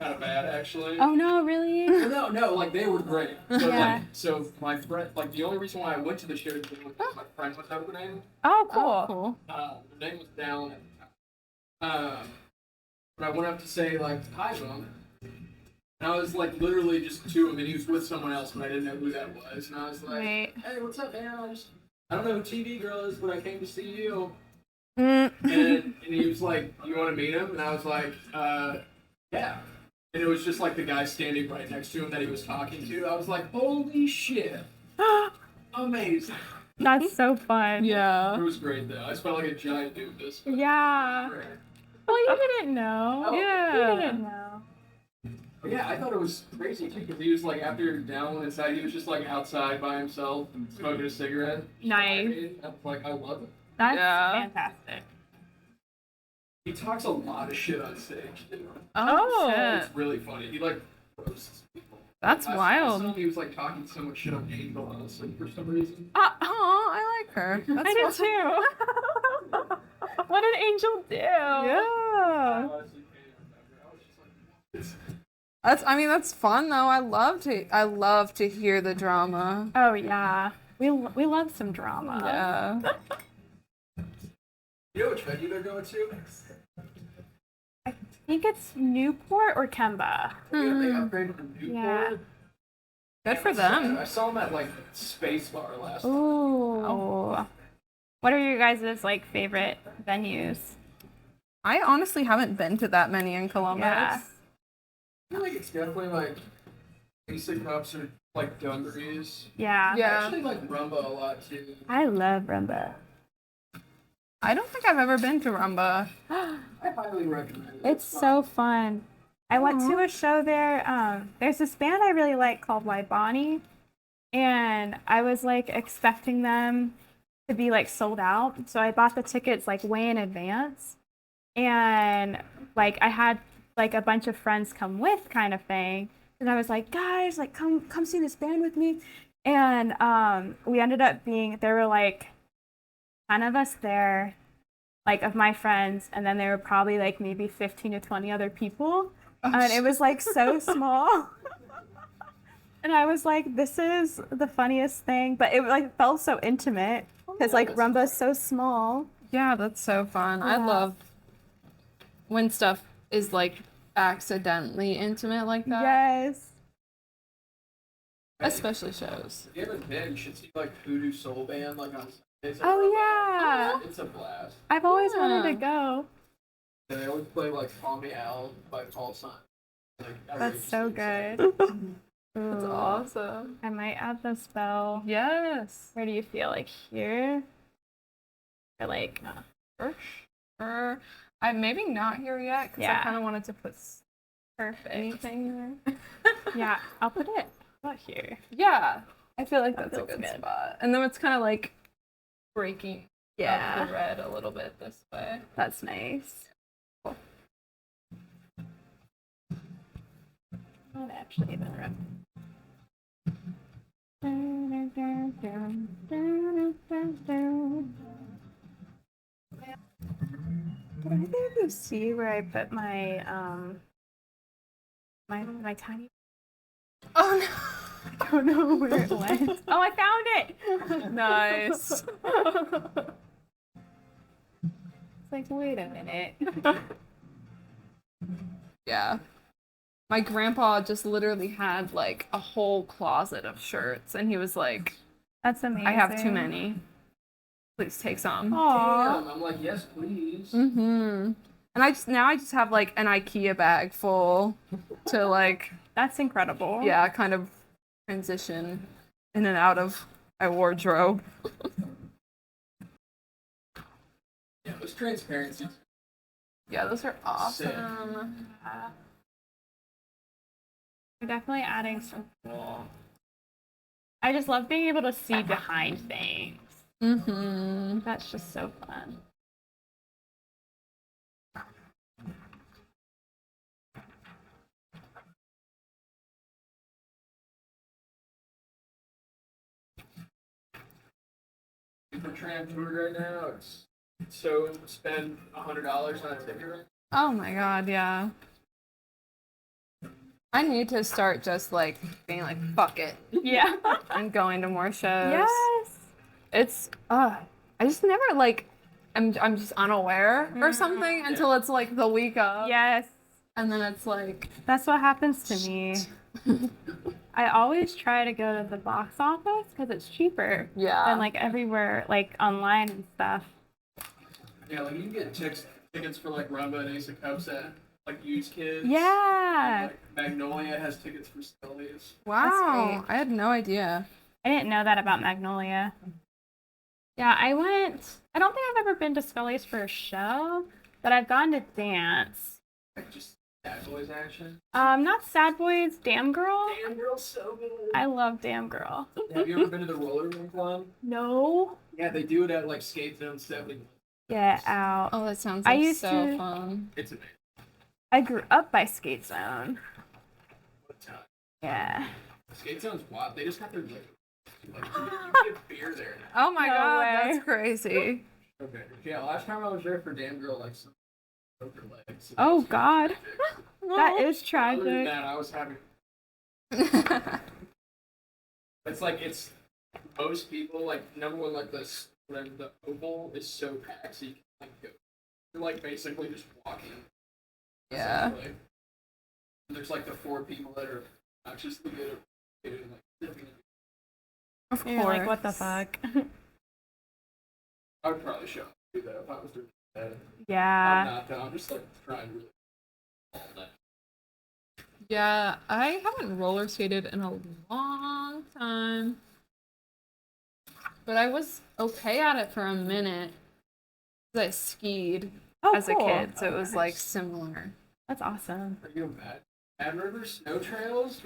kind of bad actually. Oh no, really? Well, no, like they were great. So, Yeah. so my friend, like the only reason why I went to the show was because my friend was over there. Oh, Oh, cool. cool. Her name was Down. But I went up to say like hi to him. And I was like literally just to him, and he was with someone else, but I didn't know who that was. And I was like, Wait. "Hey, what's up, man? I don't know who TV Girl is, but I came to see you." Mm. And he was like, "You want to meet him?" And I was like, "Yeah." And it was just like the guy standing right next to him that he was talking to. I was like, "Holy shit, amazing!" That's so fun. Yeah. It was great though. I felt like a giant dude. This. Yeah. Great. Well, you didn't know. Oh. You Yeah. didn't know. Yeah, I thought it was crazy too because he was like after Down went inside, he was just like outside by himself smoking a cigarette. Nice. I was like, I love it. That's Yeah. fantastic. He talks a lot of shit on stage too. Oh, Oh. shit. It's really funny. He like roasts people. That's I saw wild. him, he was like talking so much shit on Angel, honestly, for some reason. Oh, I like her. That's I did wild. too. What did Angel do? Yeah. I honestly can't remember. I was just like, That's fun though. I love to hear the drama. Oh yeah, we love some drama. Yeah. you know which venue they're going to? I think it's Newport or Kemba. They upgraded to Newport. Yeah. Good for them. I saw them at like Space Bar last time. Ooh. What are your guys' like favorite venues? I honestly haven't been to that many in Columbus. Yeah. I feel like it's definitely like basic cups or like dungarees. Yeah. I Yeah. actually like Rumba a lot too. I love rumba. I don't think I've ever been to Rumba. I highly recommend it. It's so fun. I went to a show there. There's this band I really like called Bonnie, and I was like expecting them to be like sold out, so I bought the tickets like way in advance, and like I had like a bunch of friends come with kind of thing, and I was like, guys, like come see this band with me, and we ended up there were like 10 of us there, like of my friends, and then there were probably like maybe 15 to 20 other people. And it was like so small. And I was like, this is the funniest thing. But it like felt so intimate because like Rumba's so small. Yeah, that's so fun. I Yeah. love when stuff is like accidentally intimate like that. Yes. Especially shows. If you haven't been, you should see like Voodoo Soul Band like on Sundays. Oh yeah. It's a blast. I've always Yeah. wanted to go. And they always play like Call Me Al by Paul Simon. Like, That's so good. That's Ooh. awesome. I might add the spell. Yes. Where do you feel like here? Or like For sure. I'm maybe not here yet because Yeah. I kind of wanted to put perfect. anything there. Yeah, I'll put it about here. Yeah. I feel like That that's a feels good good. spot. And then it's kind of like breaking up Yeah, the red a little bit this way. that's nice. Not actually even rip. Did either of you see where I put my my tiny? Oh I don't know where it went. Oh, I found it. no. Nice. It's like, wait a minute. Yeah. My grandpa just literally had like a whole closet of shirts and he was like, That's amazing. I have too many. Please take some. Aww. Damn, I'm like, yes, please. Mm-hmm. And I just have like an IKEA bag full to like, That's incredible. yeah, kind of transition in and out of my wardrobe. Yeah, those transparencies. Yeah, those are awesome. Sick. We're definitely adding some cool. I just love being able to see behind things. Mm-hmm. That's just so fun. For tram tour right now, it's so spend $100 on a ticket. Right? Oh my god, yeah. I need to start just like being like, fuck it, Yeah. and going to more shows. Yes. It's I just never like I'm just unaware or something until it's like the week of. Yes. And then it's like That's what happens to me. I always try to go to the box office because it's cheaper yeah. than like everywhere, like online and stuff. Yeah, like you can get tickets for like Rumba and Ace of Cups at like Used Kids. Yeah. Like Magnolia has tickets for Scully's. Wow. I had no idea. I didn't know that about Magnolia. Yeah, I don't think I've ever been to Scully's for a show, but I've gone to dance. Like just Bad Boys action. Not Sad Boys, Damn Girl. Damn Girl's so good. I love Damn Girl. Have you ever been to the Roller Rink one? No. Yeah, they do it at like Skate Zone 70. Get out. Oh, that sounds I like used so to- fun. It's amazing. I grew up by Skate Zone. What time? Yeah. Skate Zone's wild. They just got their like you get beer there Oh my No god, way. that's crazy. now. Okay. Yeah, last time I was there for Damn Girl, like some broke her legs. Oh God. That is Other than tragic. that, I was having. It's like it's most people like number one like the oval is so packed so you can like go. You're like basically just walking. Yeah. essentially. And there's like the 4 people that are obnoxiously good at like sipping. Of You're course. like, what the fuck? I would probably show up and do that if I was doing that. I'm Yeah. not though. I'm just like trying really all that. Yeah, I haven't roller skated in a long time. But I was okay at it for a minute. 'Cause I skied Oh, as a cool. kid, so it was like Nice. similar. That's awesome. Are you Mad River Snow Trails?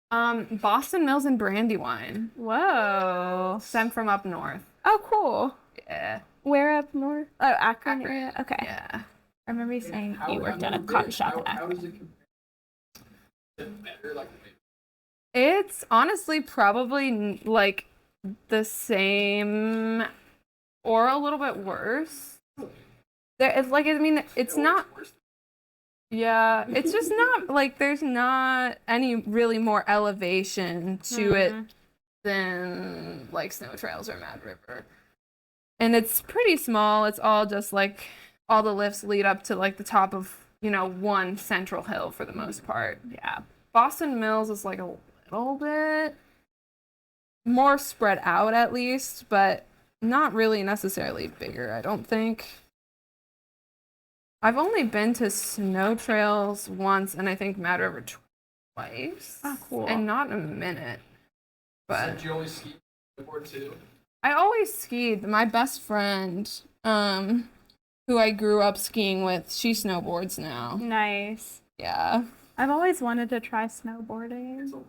Boston Mills and Brandywine. Whoa. So I'm from up north. Oh, cool. Yeah. Where up north? Oh, Akron Akron. area. Okay. Yeah. I remember you saying How- you worked I've at a never cotton been. shop in How Akron. does it compare? Is it better? Like, It's honestly probably like the same or a little bit worse. There, it's like, I mean, it's not. worse. Yeah, it's just not like there's not any really more elevation to it than like Snow Trails or Mad River. And it's pretty small. It's all just like all the lifts lead up to like the top of, one central hill for the most part. Yeah. Boston Mills is like a little bit more spread out at least, but not really necessarily bigger, I don't think. I've only been to Snow Trails once, and I think Mad River twice. Oh, cool. And not in a minute. But Did you only ski snowboard too? I always skied. My best friend, who I grew up skiing with, she snowboards now. Nice. Yeah. I've always wanted to try snowboarding. It's a lot.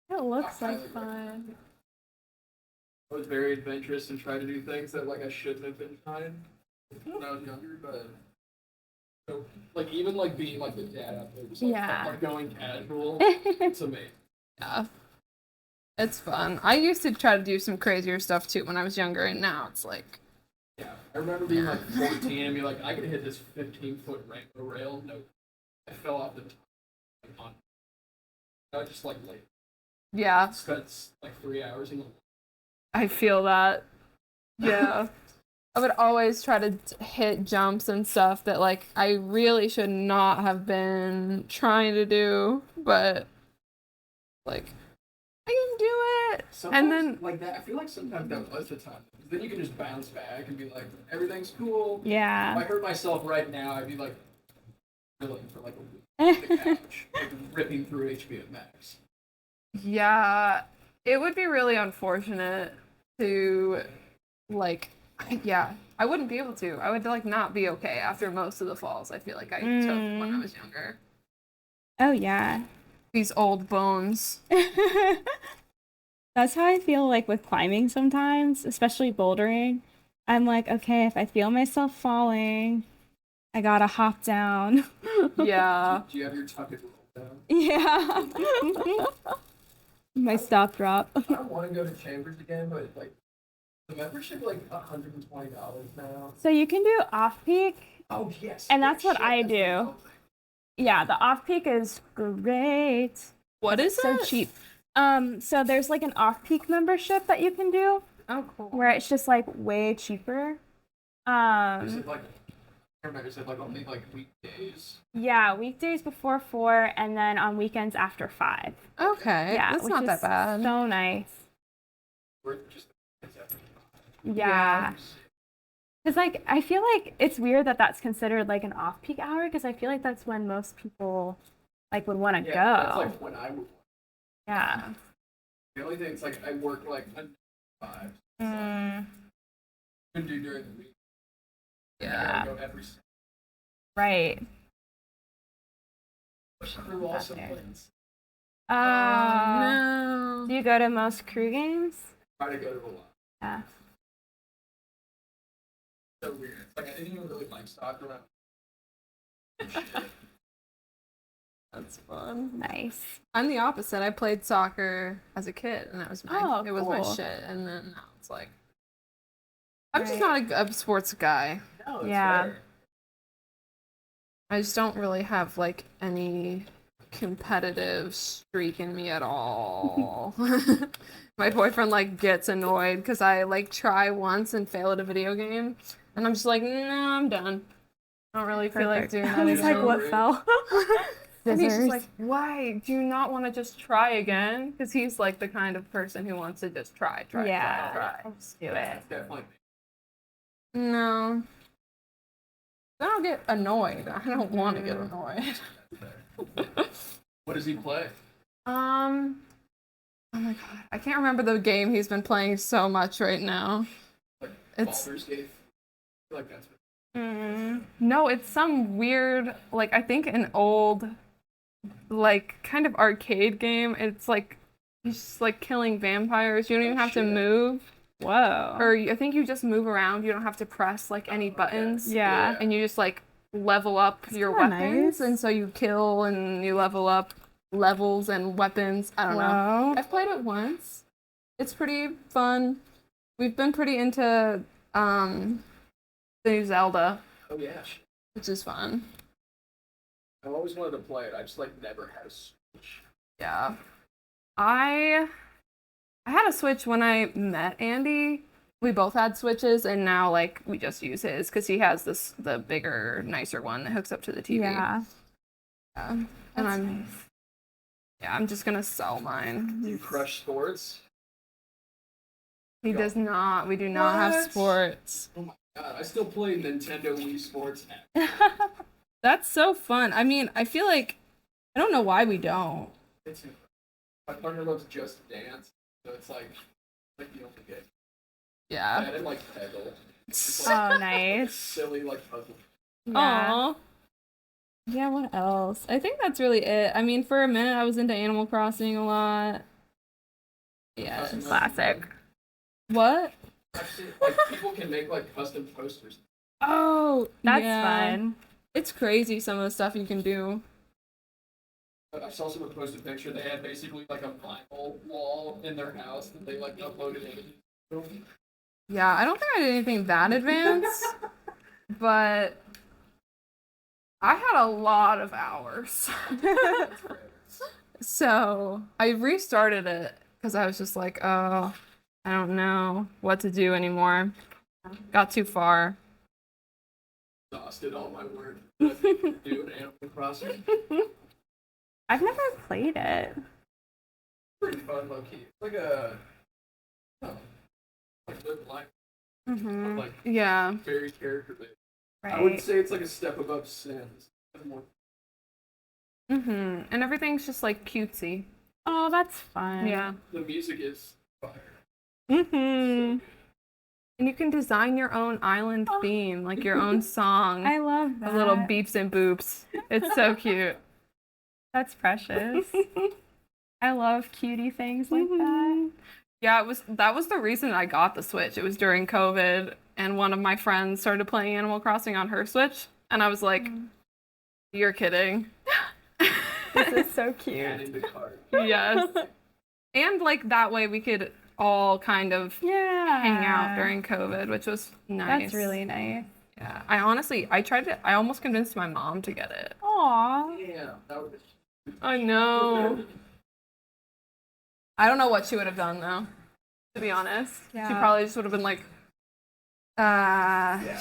It looks I like highly fun. I was very adventurous and tried to do things that like I shouldn't have been trying when I was younger, but so like even like being like the dad out there, just like, Yeah. like going casual, it's amazing. Yeah. It's fun. I used to try to do some crazier stuff too when I was younger, and now it's like, Yeah, I remember being like 14 and be like, I could hit this 15-foot rainbow rail. No, I fell off the top. I just like late. yeah, Spent like 3 hours in the. I feel that. Yeah. I would always try to hit jumps and stuff that like I really should not have been trying to do, but like I can do it. Sometimes, And then like that, I feel like sometimes that was the time. Because then you can just bounce back and be like, everything's cool. Yeah. If I hurt myself right now, I'd be like, chilling for like a week on the couch, like ripping through HBO Max. yeah, it would be really unfortunate to like yeah, I wouldn't be able to. I would like not be okay after most of the falls I feel like I took when I was younger. Oh, yeah. These old bones. That's how I feel like with climbing sometimes, especially bouldering. I'm like, okay, if I feel myself falling, I gotta hop down. Yeah. Do you have your tuck and roll down? Yeah. My stop drop. I want to go to Chambers again, but like the membership like $120 now. So you can do off-peak. Oh yes. And that's what Shit, I that's the do. whole thing. Yeah, the off-peak is great. What is So it? cheap. So there's like an off-peak membership that you can do Oh, cool. where it's just like way cheaper. Is it like? I remember, is it like only like weekdays? Yeah, weekdays before 4 and then on weekends after 5. Okay. Yeah, That's which not is that bad. So nice. We're just. Yeah. Because like I feel like it's weird that that's considered like an off-peak hour because I feel like that's when most people like would want to Yeah, go. that's like when I would. Yeah. The only thing is like I work like 5. Mm, Couldn't do during the week. Yeah. I gotta go every. right. Through awesome plans. No. Do you go to most crew games? Try to go to a lot. Yeah. So weird. It's like I didn't even really like soccer. That's fun. Nice. I'm the opposite. I played soccer as a kid, and that was my it was my cool. shit. And then now it's like I'm just Right. not a sports guy. No, it's Yeah. fair. I just don't really have like any competitive streak in me at all. My boyfriend like gets annoyed because I like try once and fail at a video game, and I'm just like, no, I'm done. I don't really feel like doing that I was like, anymore. what fell? And he's just Scissors. like, why? Do you not want to just try again? Because he's like the kind of person who wants to just try. Yeah. Just do it. That's definitely. No. I don't get annoyed. I don't want to get annoyed. What does he play? Oh my god, I can't remember the game he's been playing so much right now. Like It's- Baldur's Gate. I feel like that's. No, it's some weird, like I think an old, like kind of arcade game. It's like he's just like killing vampires. You don't even have to shit. move, Whoa. or I think you just move around. You don't have to press like any buttons. Yeah. And you just like level up your kinda weapons, nice. and so you kill and you level up levels and weapons. I don't know. Wow. I've played it once. It's pretty fun. We've been pretty into the new Zelda, Oh yeah. Shit. which is fun. I've always wanted to play it. I just like never had a Switch. Yeah. I had a Switch when I met Andy. We both had Switches, and now like we just use his because he has the bigger, nicer one that hooks up to the TV. Yeah. Yeah. And That's I'm nice. I'm just gonna sell mine. You crush sports? He does not. We do not have What? sports. Oh my god! I still play Nintendo Wii Sports. That's so fun. I mean, I feel like I don't know why we don't. It's my partner loves Just Dance, so it's like the only game. Yeah. I didn't like Peggle. It's just like Oh, nice. silly like puzzle. Yeah. Aw. Yeah, what else? I think that's really it. I mean, for a minute, I was into Animal Crossing a lot. Yeah. Custom- Classic. What? I've seen, like people can make like custom posters. Oh, That's yeah. fun. It's crazy some of the stuff you can do. I saw someone post a picture. They had basically like a vinyl wall in their house that they like uploaded images. Yeah, I don't think I did anything that advanced, but I had a lot of hours. So I restarted it because I was just like, oh, I don't know what to do anymore. Got too far. Exhausted all my work that I could do in Animal Crossing. I've never played it. Pretty fun, low key. It's like a like live life, Mm-hmm. like Yeah. very character based. Right. I would say it's like a step above Sims. And everything's just like cutesy. Oh, that's fun. Yeah. The music is fire. Mm-hmm. And you can design your own island theme, like your own song. I love that. Of little beeps and boops. It's so cute. That's precious. I love cutie things like that. Yeah, that was the reason I got the Switch. It was during COVID, and one of my friends started playing Animal Crossing on her Switch, and I was like, "You're kidding." This is so cute. Adding the card. Yes. And like that way we could all kind of Yeah. hang out during COVID, which was nice. That's really nice. Yeah. I almost convinced my mom to get it. Aw. Yeah, that would be. I know. I don't know what she would have done though, to be honest. She Yeah. probably just would have been like,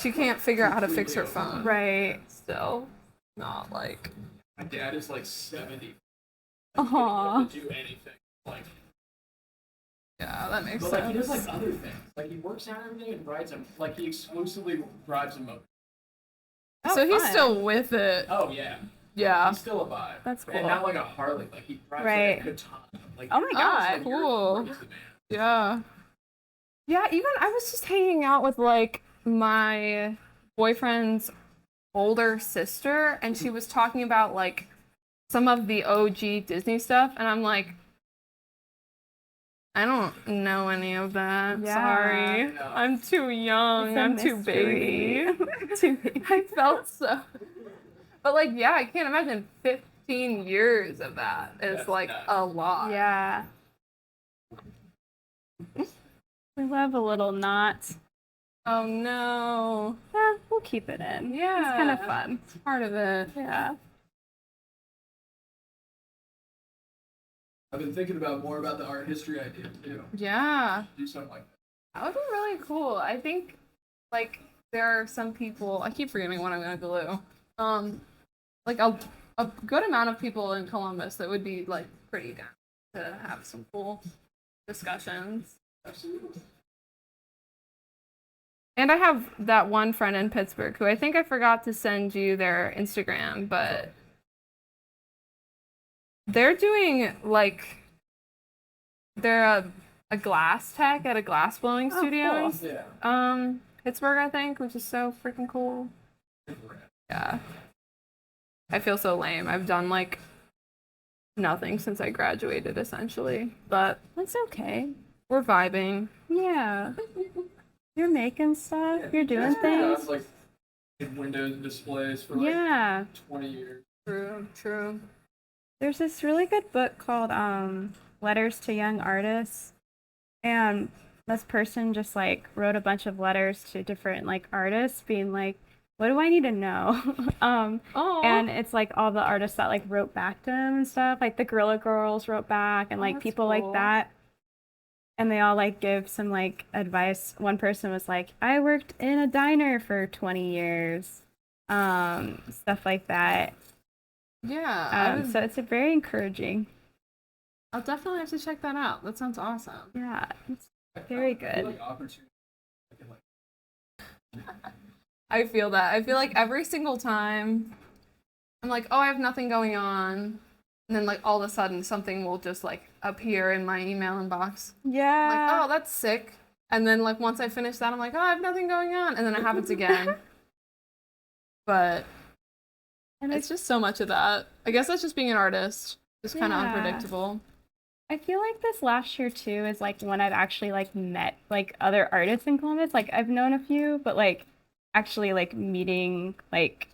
she can't figure out how to fix her phone. Right. Still, not like. My dad is like 70. Aw. To do anything. Like, Yeah, that makes but like he sense. does like other things. Like he works out and everything and rides him. Like he exclusively drives a motor. So he's fun. still with it. Oh yeah. Yeah. He's still alive. That's And cool. not like a Harley. Like he drives Right. like a katana. Like, Oh my God. Cool. He's the man. Yeah. Yeah, even I was just hanging out with like my boyfriend's older sister, and she was talking about like some of the OG Disney stuff, and I'm like, I don't know any of that. Yeah. Sorry. No. I'm too young. It's a I'm too mystery. baby. I felt so. But like, yeah, I can't imagine 15 15 years of that is That's like nuts. a lot. Yeah. We love a little knot. Oh no. Yeah, we'll keep it in. Yeah. It's kind of fun. It's part of it. Yeah. I've been thinking more about the art history idea too. Yeah. Do something like that. That would be really cool. I think, like, there are some people, I keep forgetting what I'm gonna glue. Like a good amount of people in Columbus that would be like pretty down to have some cool discussions. Absolutely. And I have that one friend in Pittsburgh who I think I forgot to send you their Instagram, but they're doing like they're a glass tech at a glass blowing studio. Cool. Yeah. Pittsburgh, I think, which is so freaking cool. Yeah. I feel so lame. I've done like nothing since I graduated essentially, but That's okay. we're vibing. Yeah. You're making stuff. You're doing Yeah, things. it's like in windows and displays for like Yeah. 20 years. True, true. There's this really good book called Letters to Young Artists. And this person just like wrote a bunch of letters to different like artists being like, what do I need to know? Oh. And it's like all the artists that like wrote back to him and stuff. Like the Gorilla Girls wrote back and like that's people cool. like that. And they all like give some like advice. One person was like, I worked in a diner for 20 years. Stuff like that. Yeah. So it's a very encouraging. I'll definitely have to check that out. That sounds awesome. Yeah, it's very I feel good. like opportunity. I feel that. I feel like every single time I'm like, oh, I have nothing going on. And then like all of a sudden something will just like appear in my email inbox. I'm Yeah. like, oh, that's sick. And then like once I finish that, I'm like, oh, I have nothing going on. And then it happens again. But And it's just so much of that. I guess that's just being an artist. Just kind of Yeah. unpredictable. I feel like this last year too is like when I've actually like met like other artists in Columbus. Like I've known a few, but like actually like meeting like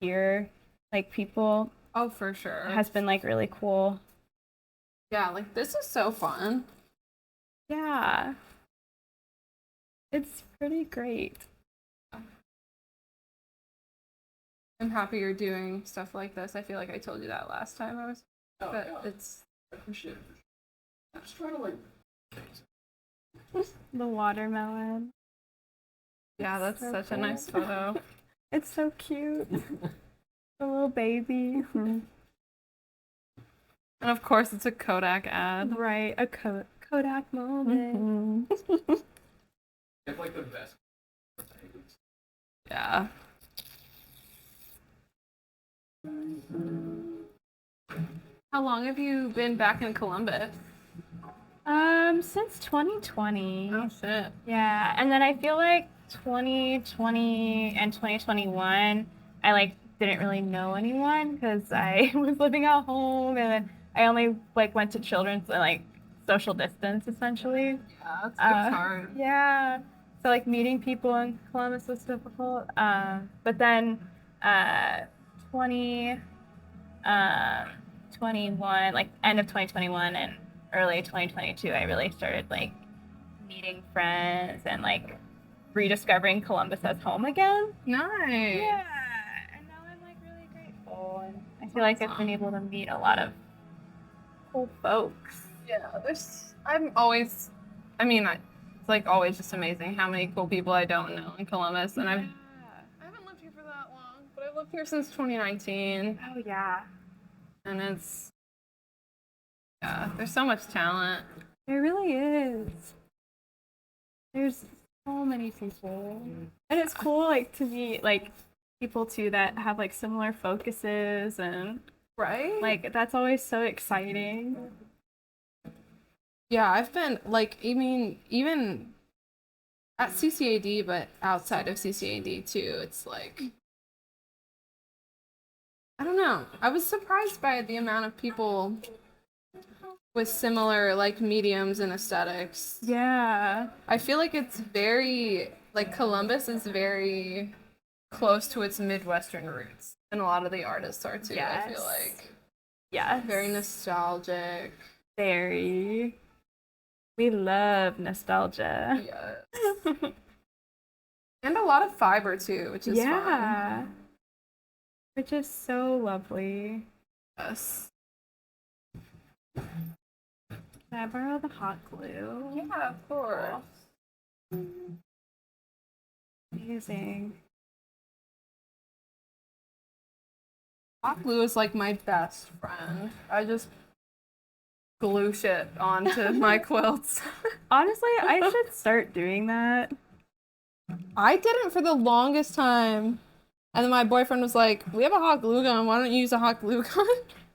here like people Oh, for sure. has been like really cool. Yeah, like this is so fun. Yeah. It's pretty great. I'm happy you're doing stuff like this. I feel like I told you that last time I was, Oh, but yeah. it's I appreciate it. I'm just trying to like. The watermelon. yeah, that's So such cool. a nice photo. It's so cute. The little baby. And of course, it's a Kodak ad. Right. A Kodak moment. Mhm. Get like the best. Yeah. How long have you been back in Columbus? Since 2020. Oh shit. Yeah, and then I feel like 2020 and 2021, I like didn't really know anyone because I was living at home and then I only like went to children's like social distance essentially. Yeah, that's hard. Yeah, so like meeting people in Columbus was difficult. But then 2021, like end of 2021 and early 2022, I really started like meeting friends and like rediscovering Columbus as home again. Nice. Yeah, and now I'm like really grateful, and I feel like I've been able to meet a lot of cool folks. Yeah, I'm always, I mean, it's like always just amazing how many cool people I don't know in Columbus. And I haven't lived here for that long, but I've lived here since 2019. Oh yeah, And yeah, there's so much talent. there really is. There's so many people, and it's cool like to meet like people too that have like similar focuses, and Right? like that's always so exciting. Yeah, I've been like, I mean, even at CCAD, but outside of CCAD too, it's like, I don't know. I was surprised by the amount of people with similar like mediums and aesthetics. Yeah. I feel like it's very, like Columbus is very close to its Midwestern roots. And a lot of the artists are too, I feel Yes. like. Yes. Very nostalgic. Very. We love nostalgia. Yes. And a lot of fiber too, which is fun. Yeah. Which is so lovely. Yes. Can I borrow the hot glue? Yeah, of course. Amazing. Hot glue is like my best friend. I just glue shit onto my quilts. Honestly, I should start doing that. I didn't for the longest time. And then my boyfriend was like, "We have a hot glue gun. Why don't you use a hot glue gun?"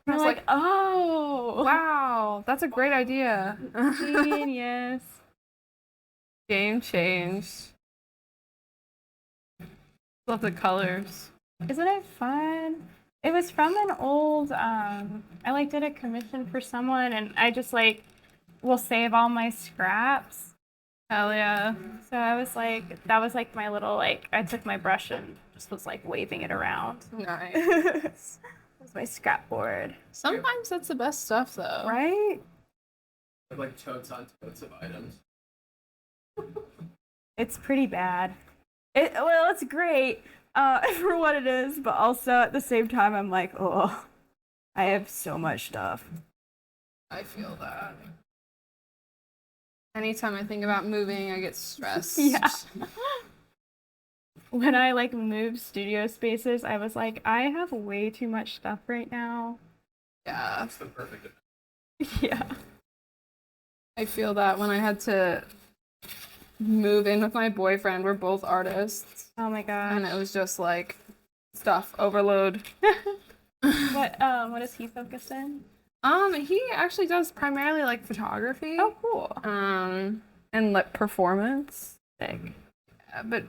And I was like, oh, "Wow, that's a great idea." genius. Game changed. Love the colors. Isn't it fun? It was from an old, I like did a commission for someone and I just like will save all my scraps. Hell yeah. So I was like, that was like my little, like, I took my brush and just was like waving it around. Nice. That was my scrap board. Sometimes that's the best stuff though. Right? Like totes on totes of items. It's pretty bad. Well, it's great for what it is, but also at the same time, I'm like, oh, I have so much stuff. I feel that. Anytime I think about moving, I get stressed. Yeah. When I like moved studio spaces, I was like, I have way too much stuff right now. Yeah. That's the perfect. Yeah. I feel that when I had to move in with my boyfriend. We're both artists. Oh my gosh. And it was just like stuff overload. What does he focus in? He actually does primarily like photography. Oh, cool. And like performance. Sick. Yeah, but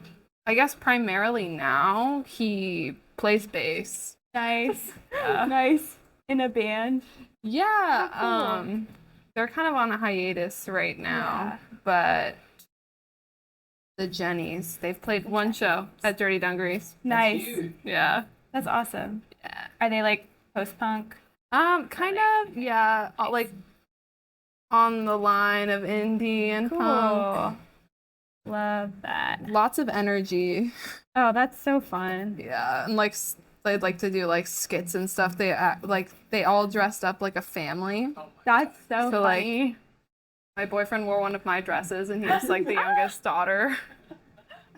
I guess primarily now he plays bass. Nice. Yeah. Nice. In a band. Yeah. Oh, cool. They're kind of on a hiatus right now, Yeah. but the Jennies, they've played one show at Dirty Dungarees. Nice. Yeah. That's awesome. Yeah. Are they like post-punk? Kind of, yeah, like on the line of indie and Cool. punk. Love that. Lots of energy. Oh, that's so fun. Yeah, and like they'd like to do like skits and stuff. They act, like they all dressed up like a family. That's so So, like, funny. My boyfriend wore one of my dresses, and he's like the youngest daughter.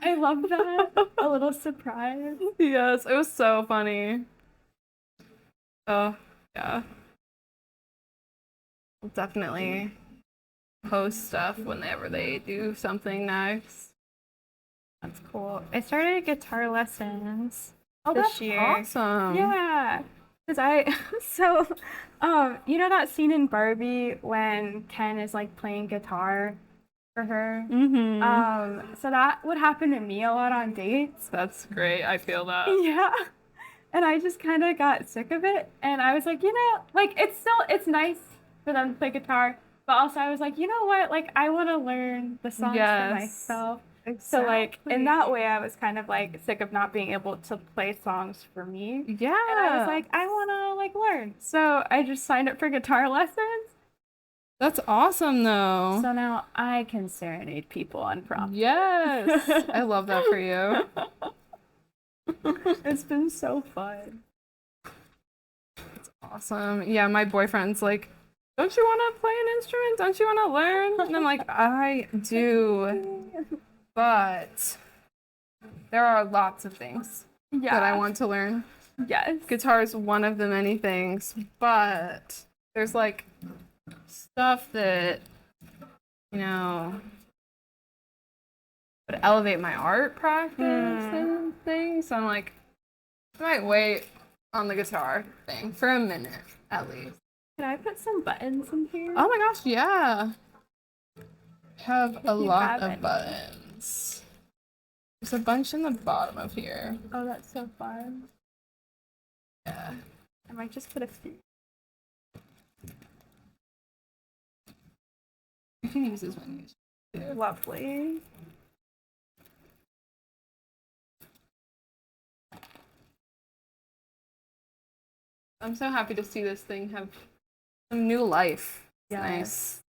I love that. A little surprise. Yes, it was so funny. Oh, yeah. We'll definitely post stuff whenever they do something nice. That's cool. I started guitar lessons Oh, this that's year. awesome. Yeah. You know that scene in Barbie when Ken is like playing guitar for her? Mm-hmm. So that would happen to me a lot on dates. That's great. I feel that. Yeah. And I just kind of got sick of it. And I was like, like it's nice for them to play guitar. But also I was like, you know what? Like I want to learn the songs for myself. So like in that way I was kind of like sick of not being able to play songs for me. Yeah. And I was like, I want to like learn. So I just signed up for guitar lessons. That's awesome though. So now I can serenade people on prom. Yes. I love that for you. It's been so fun. Awesome. Yeah, my boyfriend's like, don't you want to play an instrument? Don't you want to learn? And I'm like, I do. But there are lots of things that I want to learn. Yes. Guitar is one of the many things, but there's like stuff that, would elevate my art practice and things. So I'm like, I might wait on the guitar thing for a minute at least. Can I put some buttons in here? Oh my gosh, yeah. Have a lot grab of it. buttons. There's a bunch in the bottom of here. Oh, that's so fun. Yeah. I might just put a few. You can use this one. Too. Lovely. I'm so happy to see this thing have some new life. It's Yes. nice.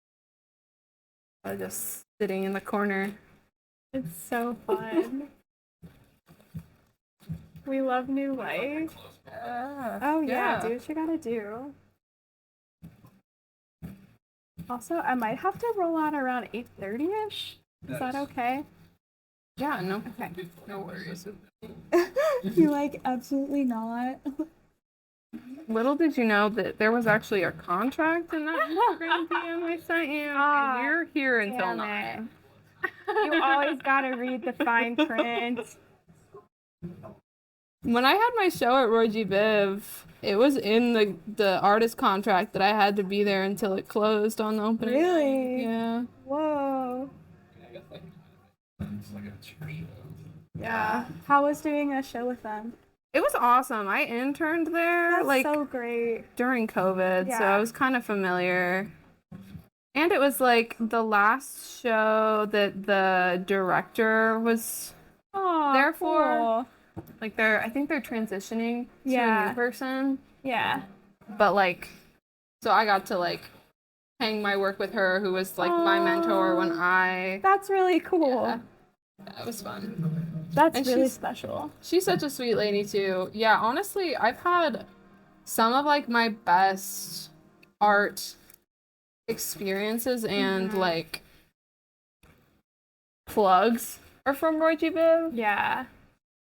I'm just sitting in the corner. It's so fun. We love new life. Oh yeah, do what you gotta do. Also, I might have to roll out around 8:30ish. Is that okay? Yeah, no, Okay. no worries. You're like, absolutely not. Little did you know that there was actually a contract in that Instagram DM I sent you, Ah, and you're here until damn 9. You always gotta read the fine print. When I had my show at Roy G. Biv, it was in the artist contract that I had to be there until it closed on the opening. Really? Yeah. Whoa. It's like a church show. Yeah. How was doing a show with them? It was awesome. I interned there That's like so great. during COVID, so Yeah. I was kind of familiar. And it was like the last show that the director was Oh, Therefore- like I think they're transitioning to a Yeah. new person. Yeah. But like so I got to like hang my work with her, who was like my mentor when I That's really cool. yeah, it was fun. That's And really she's- special. She's such a sweet lady too. Yeah, honestly, I've had some of like my best art experiences and like plugs are from Roy G. Biv. Yeah.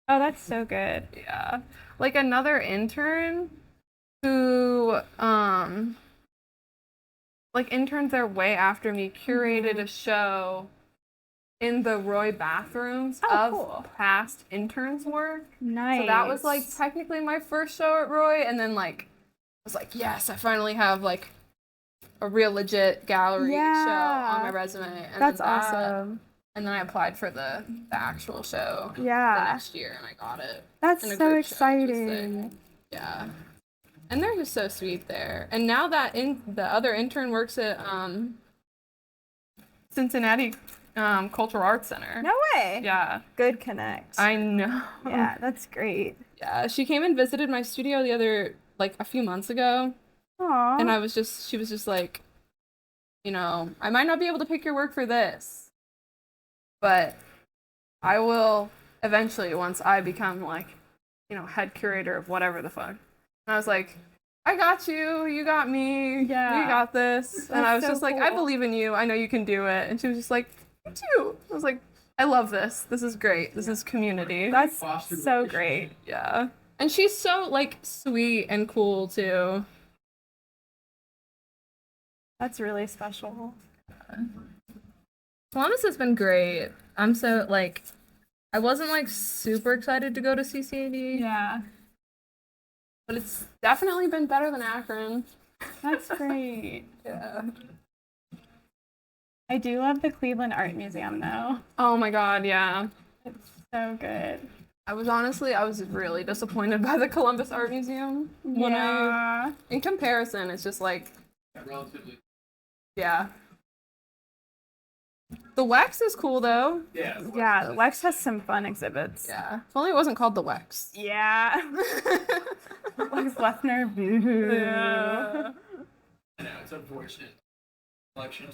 Oh, that's so good. Yeah. Like another intern who like interned there way after me curated a show in the Roy bathrooms Oh, of cool. past interns' work. Nice. So that was like technically my first show at Roy, and then like I was like, yes, I finally have like a real legit gallery show Yeah. on my resume. And That's then that- awesome. And then I applied for the actual show the Yeah. next year, and I got it. That's in a so group show, which was exciting. Yeah. And they're just so sweet there. And now that the other intern works at Cincinnati Cultural Arts Center. No way. Yeah. Good connect. I know. Yeah, that's great. Yeah, she came and visited my studio like a few months ago, Aww. and she was just like, I might not be able to pick your work for this, but I will eventually once I become like, head curator of whatever the fuck. And I was like, I got you, you got me, Yeah. we got this. And I was That's so just like, I cool. believe in you, I know you can do it. And she was just like, me too. I was like, I love this. This is great. This is community. That's Foster so relationship. great. Yeah. And she's so like sweet and cool too. That's really special. Columbus has been great. I'm so like I wasn't like super excited to go to CCAD, Yeah. but it's definitely been better than Akron. That's great. Yeah. I do love the Cleveland Art Museum though. Oh my god, yeah. It's so good. I was really disappointed by the Columbus Art Museum. Yeah. In comparison, it's just like, Yeah, relatively. yeah. The Wex is cool though. Yeah. Yeah, Lex has some fun exhibits. Yeah. If only it wasn't called the Wex. Yeah. Lex Lefner. Boo. Yeah. I know, it's unfortunate. Collection too.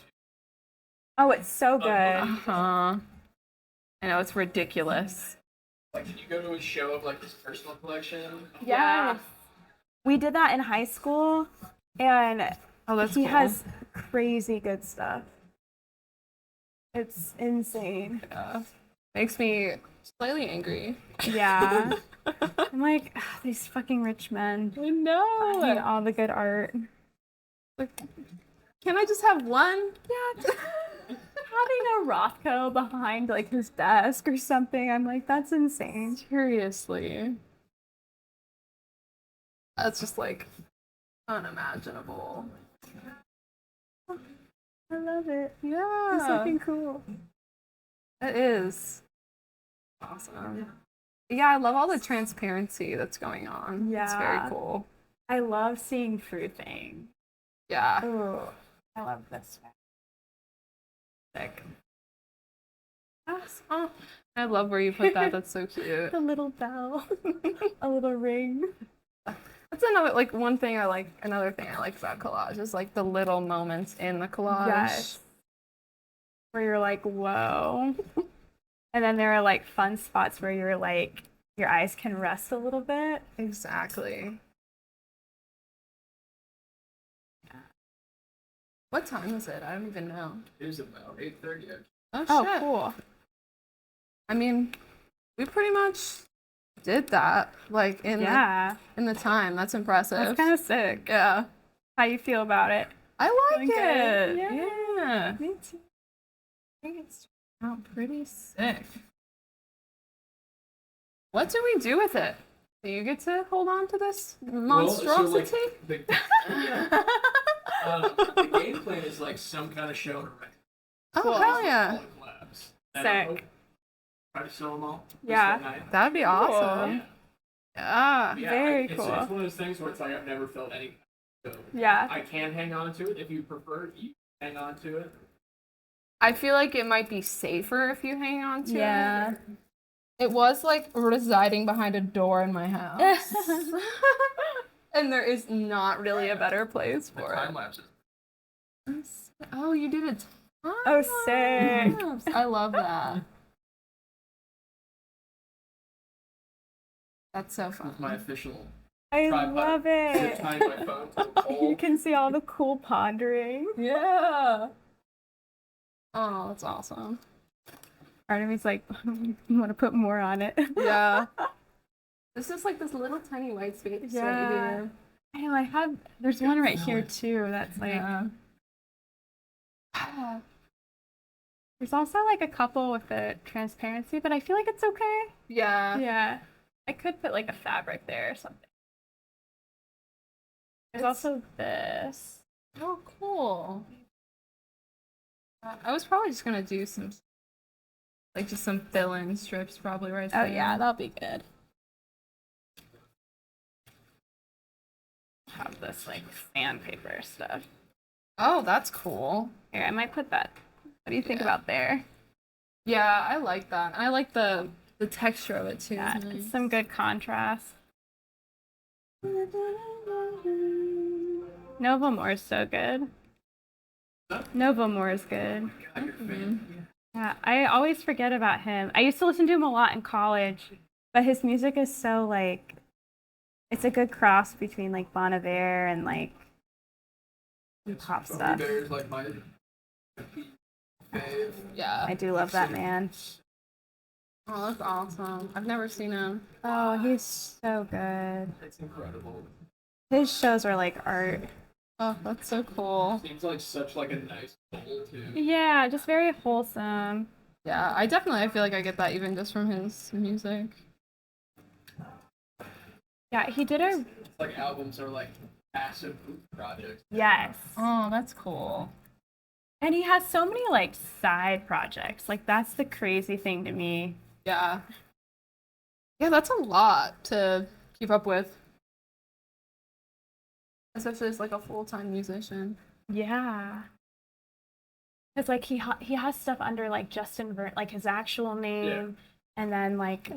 Oh, it's so good. Uh-huh. I know, it's ridiculous. Like, did you go to a show of like his personal collection? Yeah. We did that in high school, and Oh, that's he cool. has crazy good stuff. It's insane. Yeah. Makes me slightly angry. Yeah. I'm like, "Ah, these fucking rich men. I know. Buying all the good art. Like, can I just have one? Yeah. Having a Rothko behind like his desk or something. I'm like, that's insane. Seriously. That's just like unimaginable. I love it. It's Yeah. fucking cool. It is. Awesome. Yeah, I love all the transparency that's going on. It's very Yeah. cool. I love seeing fruit thing. Yeah. Oh, I love this. Sick. Oh, I love where you put that. That's so cute. The little bell, a little ring. That's That's another like one thing I like. Another thing I like about collage is like the little moments in the collage. Yes. Where you're like, whoa. And then there are like fun spots where you're like, your eyes can rest a little bit. Exactly. What time is it? I don't even know. It was about 8:30. Oh, Oh, shit. cool. I mean, we pretty much did that, like, in the time. That's impressive. That's kind of sick. Yeah. How you feel about it? I like Feeling it. good? Yeah. Me too. I think it's out pretty sick. What do we do with it? Do you get to hold on to this monstrosity? The game plan is like some kind of show to rent. Oh, Cool. hell yeah. Collabs. Sick. Try to sell them all. Yeah. That'd be awesome. Yeah. Very it's cool. It's one of those things where it's like I've never felt any. So Yeah. I can hang on to it if you prefer. You can hang on to it. I feel like it might be safer if you hang on to Yeah. it. It was like residing behind a door in my house. And there is not really a better place The for time it. lapses. Oh, you did a time Oh, sick. lapse. I love that. That's so fun. With my official I tripod. love Zip it. tying my phone to the pole. You can see all the cool pondering. Yeah. Oh, that's awesome. Part of me's like, you want to put more on it. Yeah. This is like this little tiny white space right Yeah. here. I know, there's one right here too that's like, Yeah. there's also like a couple with the transparency, but I feel like it's okay. Yeah. Yeah. I could put like a fabric there or something. There's also this. Oh, cool. I was probably just gonna do some, like, just some fill-in strips, probably right Oh there. yeah, that'll be good. Have this like sandpaper stuff. Oh, that's cool. Here, I might put that. What do you think about there? Yeah, I like that. I like the texture of it too. Yeah, It's nice. it's some good contrast. Nova Moore is so good. Nova Moore is good. God, you're a fan. Yeah, I always forget about him. I used to listen to him a lot in college, but his music is so like, it's a good cross between like Bon Iver and like pop Bobby stuff. Bear is like my fave. Yeah. I do love that man. Oh, that's awesome. I've never seen him. Oh, he's so good. It's incredible. His shows are like art. Oh, that's so cool. Seems like such like a nice soul too. Yeah, just very wholesome. Yeah, I feel like I get that even just from his music. Yeah, he did a It's like albums are like passive projects. yes. Oh, that's cool. And he has so many like side projects. Like that's the crazy thing to me. Yeah. Yeah, that's a lot to keep up with. Especially as like a full-time musician. Yeah. It's like he has stuff under like Justin like his actual name, and then like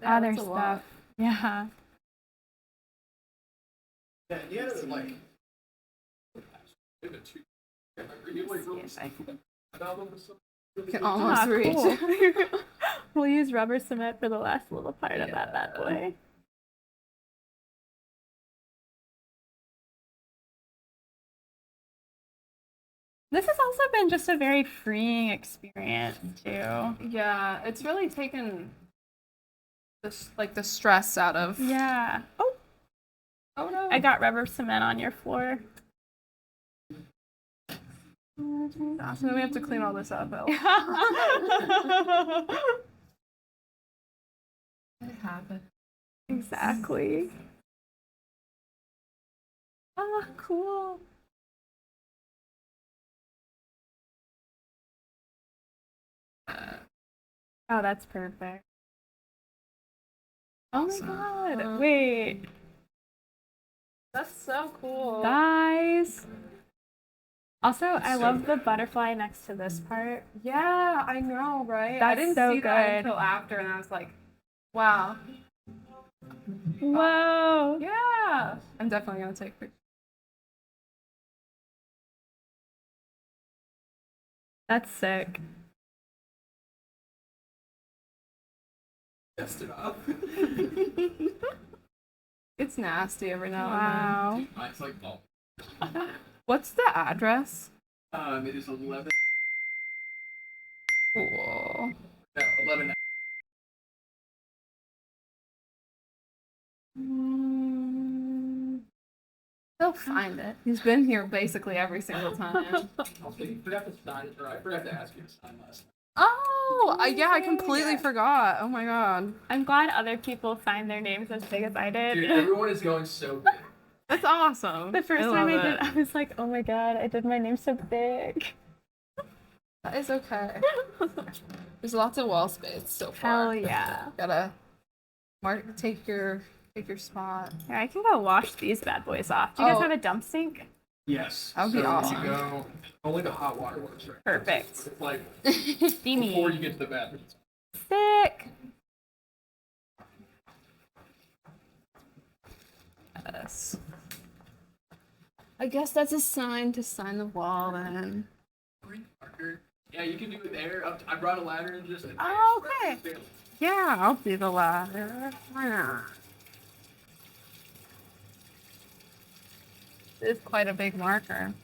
other that's a lot. stuff. Yeah. Yeah, he had like maybe two. He like wrote Yes, I an album or something. Can almost reach. Cool. We'll use rubber cement for the last little part of that bad boy. This has also been just a very freeing experience too. Yeah, it's really taken the stress out of. Yeah. Oh, Oh no. I got rubber cement on your floor. Gosh, and then we have to clean all this up. It happened. Exactly. Ah, cool. Oh, that's perfect. Oh my god. Awesome. Wait, That's so cool. guys. Also, I So love the butterfly next to this part. Yeah, I know, right? I That's didn't so see that good. until after, and I was like, wow. Whoa. Yeah. Yeah. I'm definitely gonna take pictures. That's sick. Dust it off. It's nasty every now Wow. Mine's like ball. and then. What's the address? It is 11. Cool. No, 11. He'll find it. He's been here basically every single time. You forgot to sign it, or I forgot to ask you to sign last time. Oh, yeah, I completely forgot. Oh my god. I'm glad other people signed their names as big as I did. Dude, everyone is going so big. That's awesome. The first I time love I did, it. I was like, oh my god, I did my name so big. That is okay. There's lots of wall space so far. Hell yeah. Gotta take your spot. Yeah, I can go wash these bad boys off. Do you guys Oh. have a dump sink? Yes. That would be so awesome. You go, only the hot water works right now. Perfect. It's like Steamy. before you get to the bathroom. Sick. Yes. I guess that's a sign to sign the wall then. Yeah, you can do it there. I brought a ladder and just. Oh, okay. Yeah, I'll do the ladder. Why not? It's quite a big marker.